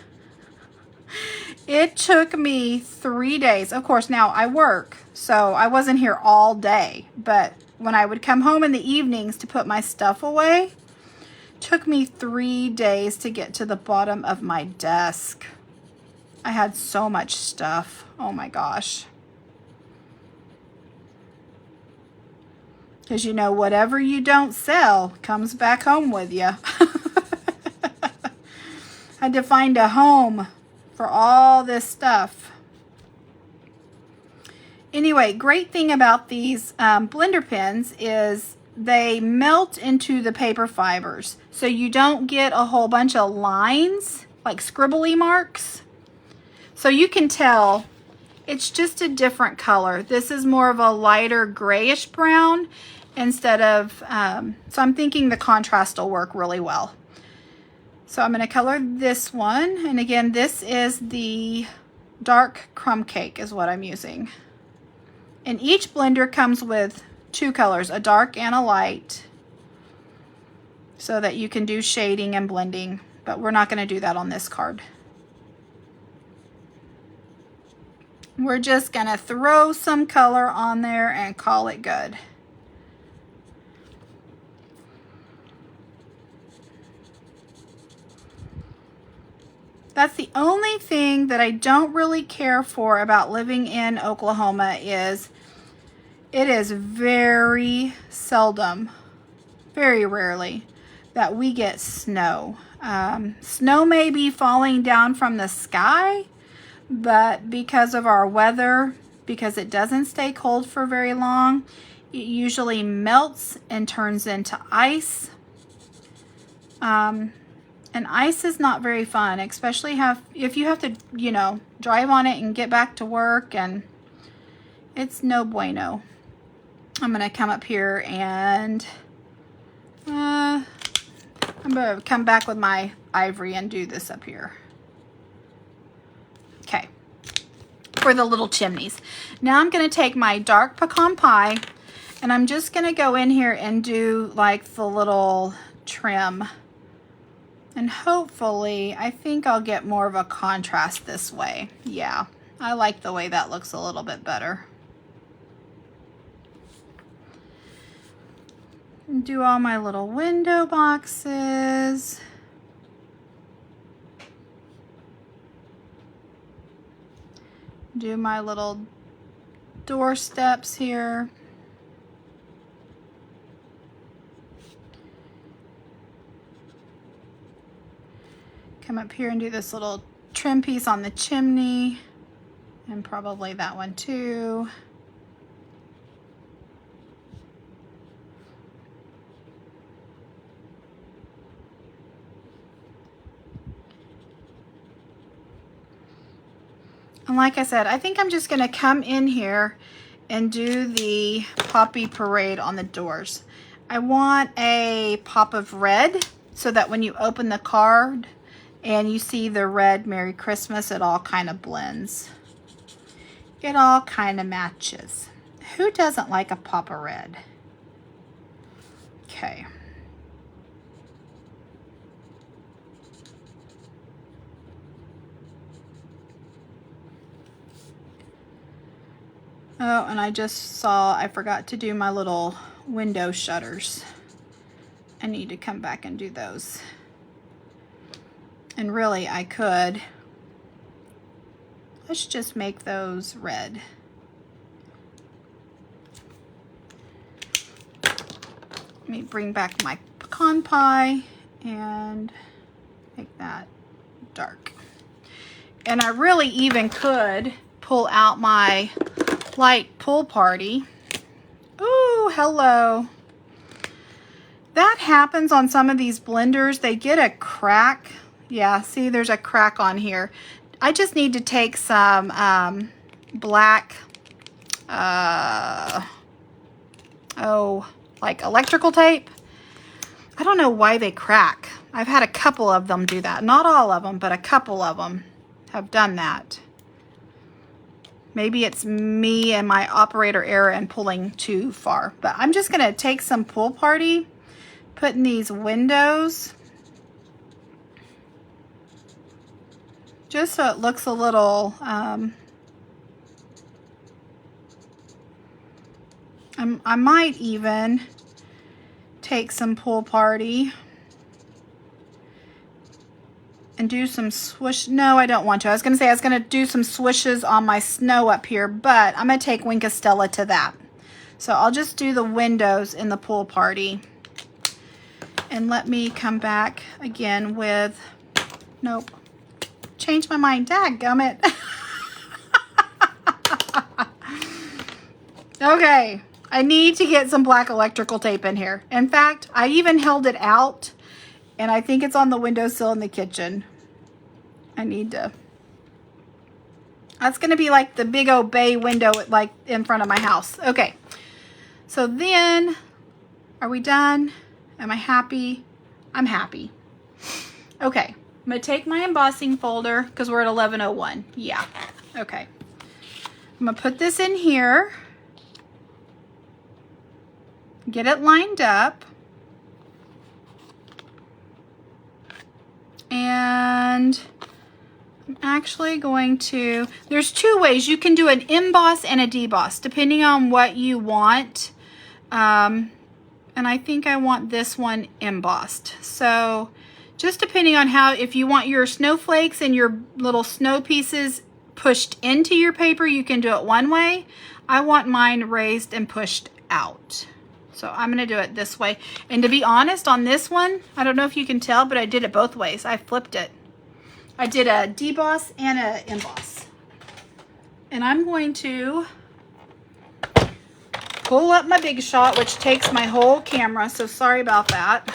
It took me 3 days. Of course, now I work, so I wasn't here all day. But when I would come home in the evenings to put my stuff away, it took me 3 days to get to the bottom of my desk. I had so much stuff. Oh my gosh. Because you know, whatever you don't sell comes back home with you. Had to find a home for all this stuff. Anyway, great thing about these blender pens is they melt into the paper fibers. So you don't get a whole bunch of lines, like scribbly marks. So you can tell it's just a different color. This is more of a lighter grayish brown instead of, so I'm thinking the contrast will work really well. So I'm going to color this one. And again, this is the dark crumb cake is what I'm using. And each blender comes with 2 colors, a dark and a light, so that you can do shading and blending, but we're not going to do that on this card. We're just going to throw some color on there and call it good. That's the only thing that I don't really care for about living in Oklahoma is it is very seldom, very rarely, that we get snow. Snow may be falling down from the sky, but because of our weather, because it doesn't stay cold for very long, it usually melts and turns into ice. And ice is not very fun, especially if you have to, you know, drive on it and get back to work, and it's no bueno. I'm going to come up here and I'm going to come back with my ivory and do this up here. Okay, for the little chimneys. Now I'm going to take my dark pecan pie and I'm just going to go in here and do like the little trim. And hopefully, I think I'll get more of a contrast this way. Yeah, I like the way that looks a little bit better. And do all my little window boxes. Do my little door steps here. Come up here and do this little trim piece on the chimney, and probably that one too. And like I said, I think I'm just going to come in here and do the poppy parade on the doors. I want a pop of red so that when you open the card and you see the red Merry Christmas, it all kind of blends. It all kind of matches. Who doesn't like a pop of red? Okay. Oh, and I just saw I forgot to do my little window shutters. I need to come back and do those. And really, I could. Let's just make those red. Let me bring back my pecan pie and make that dark. And I really even could pull out my light pool party. Ooh, hello. That happens on some of these blenders. They get a crack. Yeah, see, there's a crack on here. I just need to take some black, like electrical tape. I don't know why they crack. I've had a couple of them do that. Not all of them, but a couple of them have done that. Maybe it's me and my operator error and pulling too far. But I'm just going to take some pool party, put in these windows. just so it looks a little, I might even take some Pool Party and do some swish. No, I don't want to. I was going to say I was going to do some swishes on my snow up here, but I'm going to take Wink of Stella to that. So I'll just do the windows in the Pool Party. And let me come back again with, nope, change my mind, dadgummit. Okay, I need to get some black electrical tape in here. In fact, I even held it out, and I think it's on the windowsill in the kitchen. I need to, that's gonna be like the big old bay window like in front of my house. Okay, so then, are we done? Am I happy? I'm happy. Okay, I'm gonna take my embossing folder because we're at 11:01. Yeah, okay. I'm gonna put this in here. Get it lined up. And I'm actually going to, there's two ways. You can do an emboss and a deboss, depending on what you want. And I think I want this one embossed. So just depending on how, if you want your snowflakes and your little snow pieces pushed into your paper, you can do it one way. I want mine raised and pushed out. So I'm gonna do it this way. And to be honest, on this one, I don't know if you can tell, but I did it both ways. I flipped it. I did a deboss and a emboss. And I'm going to pull up my Big Shot, which takes my whole camera, so sorry about that.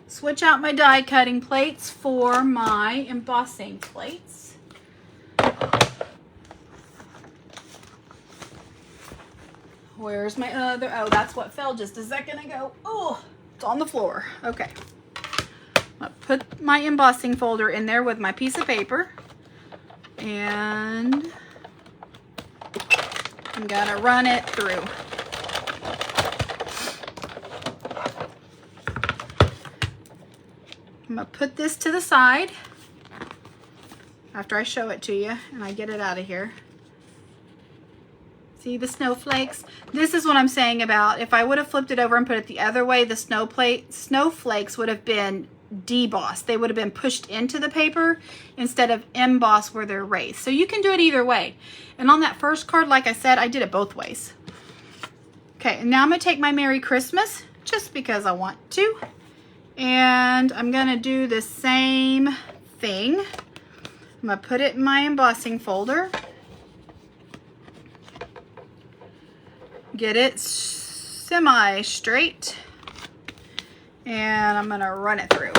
Switch out my die cutting plates for my embossing plates. Where's my other, oh, that's what fell just a second ago. Oh, it's on the floor. Okay. I'll put my embossing folder in there with my piece of paper. And I'm gonna run it through. I'm gonna put this to the side after I show it to you and I get it out of here. See the snowflakes? This is what I'm saying about if I would have flipped it over and put it the other way, the snowflakes would have been debossed. They would have been pushed into the paper instead of embossed where they're raised. So you can do it either way. And on that first card, like I said, I did it both ways. Okay, and now I'm gonna take my Merry Christmas just because I want to. And I'm gonna do the same thing. I'm gonna put it in my embossing folder. Get it semi-straight. And I'm gonna run it through.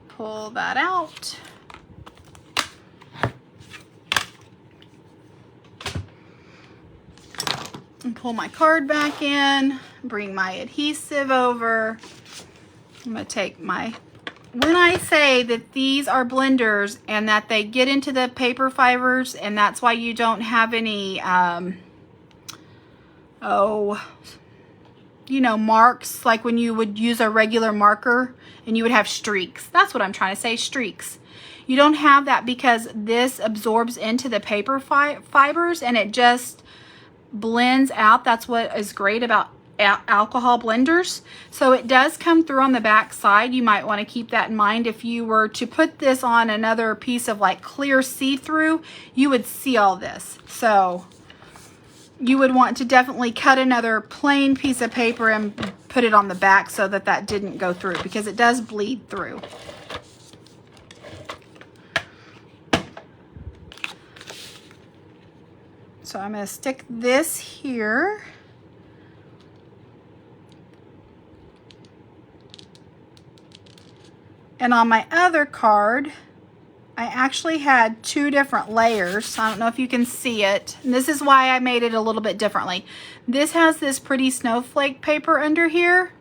Pull that out. And pull my card back in, bring my adhesive over. I'm gonna take my, when I say that these are blenders and that they get into the paper fibers and that's why you don't have any, you know, marks, like when you would use a regular marker and you would have streaks. That's what I'm trying to say, streaks. You don't have that because this absorbs into the paper fibers and it just blends out. That's what is great about alcohol blenders. So it does come through on the back side. You might want to keep that in mind. If you were to put this on another piece of like clear see-through, you would see all this. So you would want to definitely cut another plain piece of paper and put it on the back so that that didn't go through because it does bleed through. So I'm going to stick this here. And on my other card, I actually had two different layers. I don't know if you can see it. And this is why I made it a little bit differently. This has this pretty snowflake paper under here.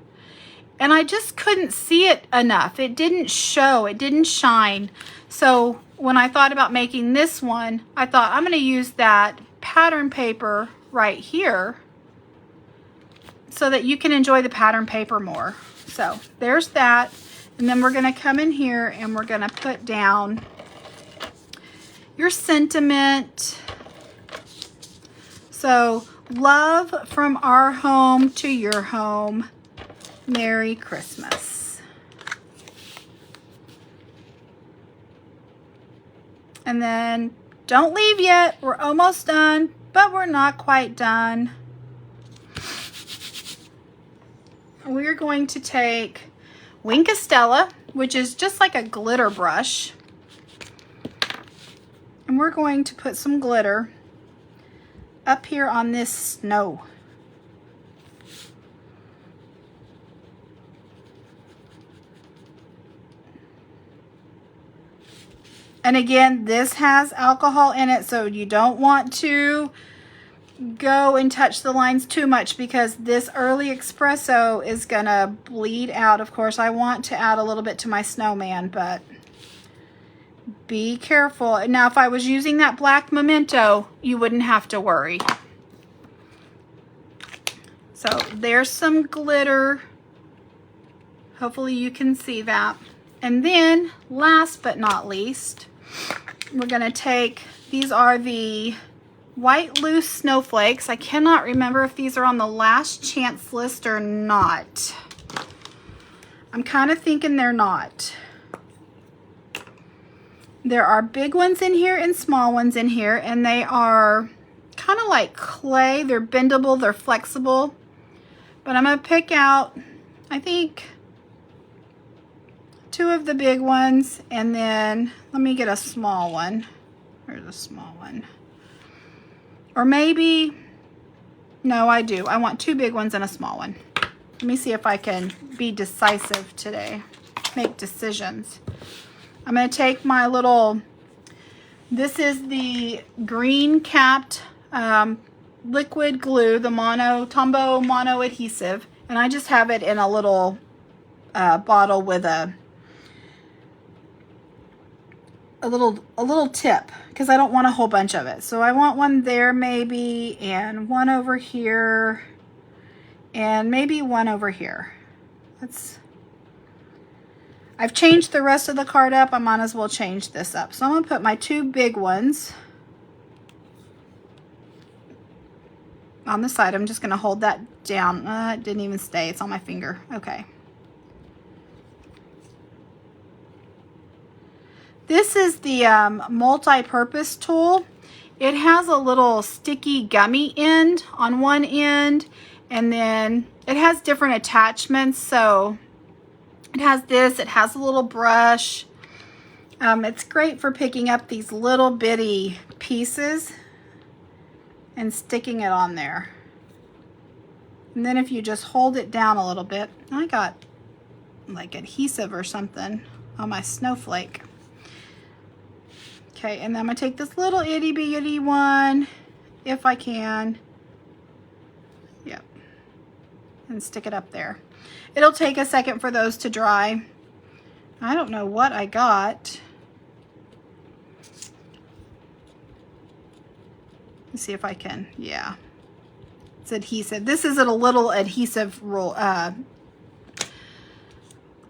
and I just couldn't see it enough. It didn't show, it didn't shine. So when I thought about making this one, I thought I'm gonna use that pattern paper right here so that you can enjoy the pattern paper more. So there's that. And then we're gonna come in here and we're gonna put down your sentiment. So, love from our home to your home. Merry Christmas. And then, don't leave yet. We're almost done, but we're not quite done. We're going to take Wink Estella, which is just like a glitter brush. And we're going to put some glitter up here on this snow. And again, this has alcohol in it, so you don't want to go and touch the lines too much because this early espresso is gonna bleed out. Of course, I want to add a little bit to my snowman, but be careful. Now, if I was using that black memento, you wouldn't have to worry. So there's some glitter. Hopefully you can see that. And then last but not least, we're gonna take, these are the white loose snowflakes. I cannot remember if these are on the last chance list or not. I'm kind of thinking they're not. There are big ones in here and small ones in here, and they are kind of like clay. They're bendable, they're flexible. But I'm going to pick out, I think, 2 of the big ones, and then let me get a small one. Where's a small one? Or maybe, no, I do. I want 2 big ones and a small one. Let me see if I can be decisive today, make decisions. I'm going to take my little, this is the green capped liquid glue, the Tombow Mono adhesive, and I just have it in a little bottle with a little tip because I don't want a whole bunch of it. So I want one there maybe, and one over here, and maybe one over here. I've changed the rest of the card up. I might as well change this up. So I'm going to put my 2 big ones on the side. I'm just going to hold that down. It didn't even stay. It's on my finger. Okay. This is the multi-purpose tool. It has a little sticky gummy end on one end, and then it has different attachments. So it has this, it has a little brush. It's great for picking up these little bitty pieces and sticking it on there. And then if you just hold it down a little bit, I got like adhesive or something on my snowflake. Okay, and then I'm gonna take this little itty bitty one, if I can. Yep. And stick it up there. It'll take a second for those to dry. I don't know what I got. Let's see if I can, yeah. It's adhesive. This is a little adhesive roll,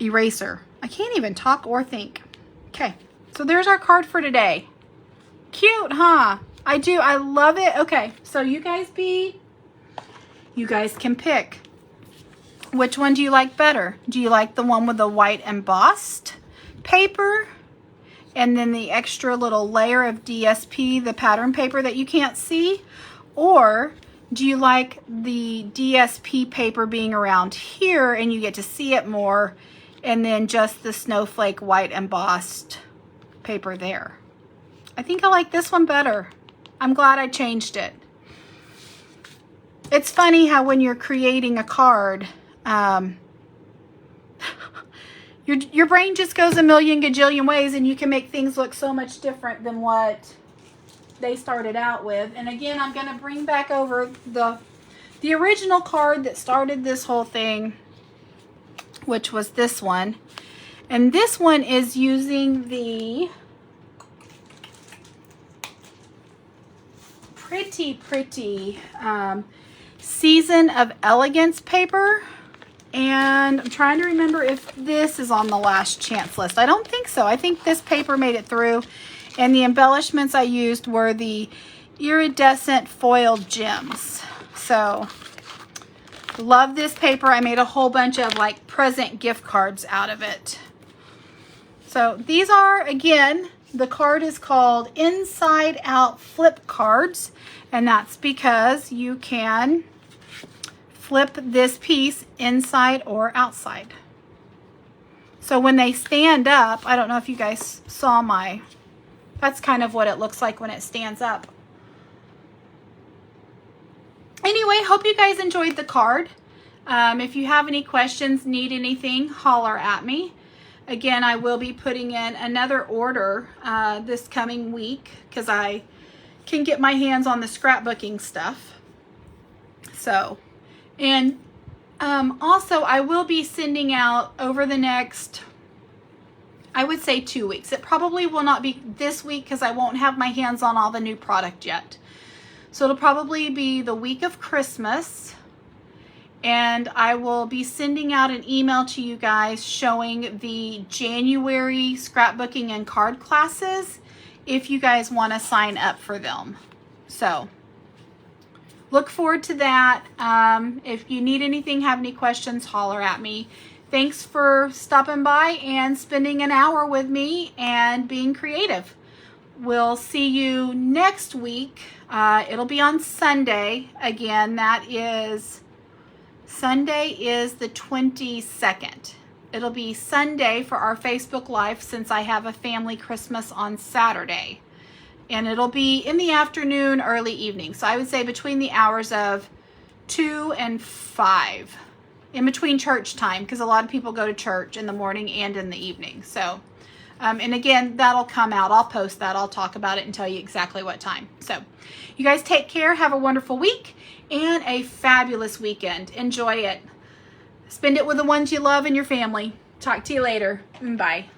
eraser. I can't even talk or think. Okay, so there's our card for today. Cute, huh? I do, I love it. Okay, so you guys can pick. Which one do you like better? Do you like the one with the white embossed paper and then the extra little layer of DSP, the pattern paper that you can't see? Or do you like the DSP paper being around here and you get to see it more, and then just the snowflake white embossed paper there? I think I like this one better. I'm glad I changed it. It's funny how when you're creating a card, your brain just goes a million gajillion ways, and you can make things look so much different than what they started out with. And again, I'm going to bring back over the original card that started this whole thing which was this one. And this one is using the pretty Season of Elegance paper. And I'm trying to remember if this is on the last chance list. I don't think so. I think this paper made it through. And the embellishments I used were the iridescent foil gems. So, love this paper. I made a whole bunch of like present gift cards out of it. So, these are, again, the card is called Inside Out Flip Cards. And that's because you can flip this piece inside or outside. So when they stand up, I don't know if you guys saw that's kind of what it looks like when it stands up. Anyway, hope you guys enjoyed the card. If you have any questions, need anything, holler at me. Again, I will be putting in another order this coming week because I can get my hands on the scrapbooking stuff. So, and also I will be sending out over the next, I would say 2 weeks. It probably will not be this week because I won't have my hands on all the new product yet. So it'll probably be the week of Christmas. And I will be sending out an email to you guys showing the January scrapbooking and card classes if you guys want to sign up for them. So, look forward to that. If you need anything, have any questions, holler at me. Thanks for stopping by and spending an hour with me and being creative. We'll see you next week. It'll be on Sunday. Again, Sunday is the 22nd. It'll be Sunday for our Facebook Live since I have a family Christmas on Saturday. And it'll be in the afternoon, early evening. So I would say between the hours of 2 and 5. In between church time, because a lot of people go to church in the morning and in the evening. So, and again, that'll come out. I'll post that. I'll talk about it and tell you exactly what time. So, you guys take care. Have a wonderful week and a fabulous weekend. Enjoy it. Spend it with the ones you love and your family. Talk to you later. Bye.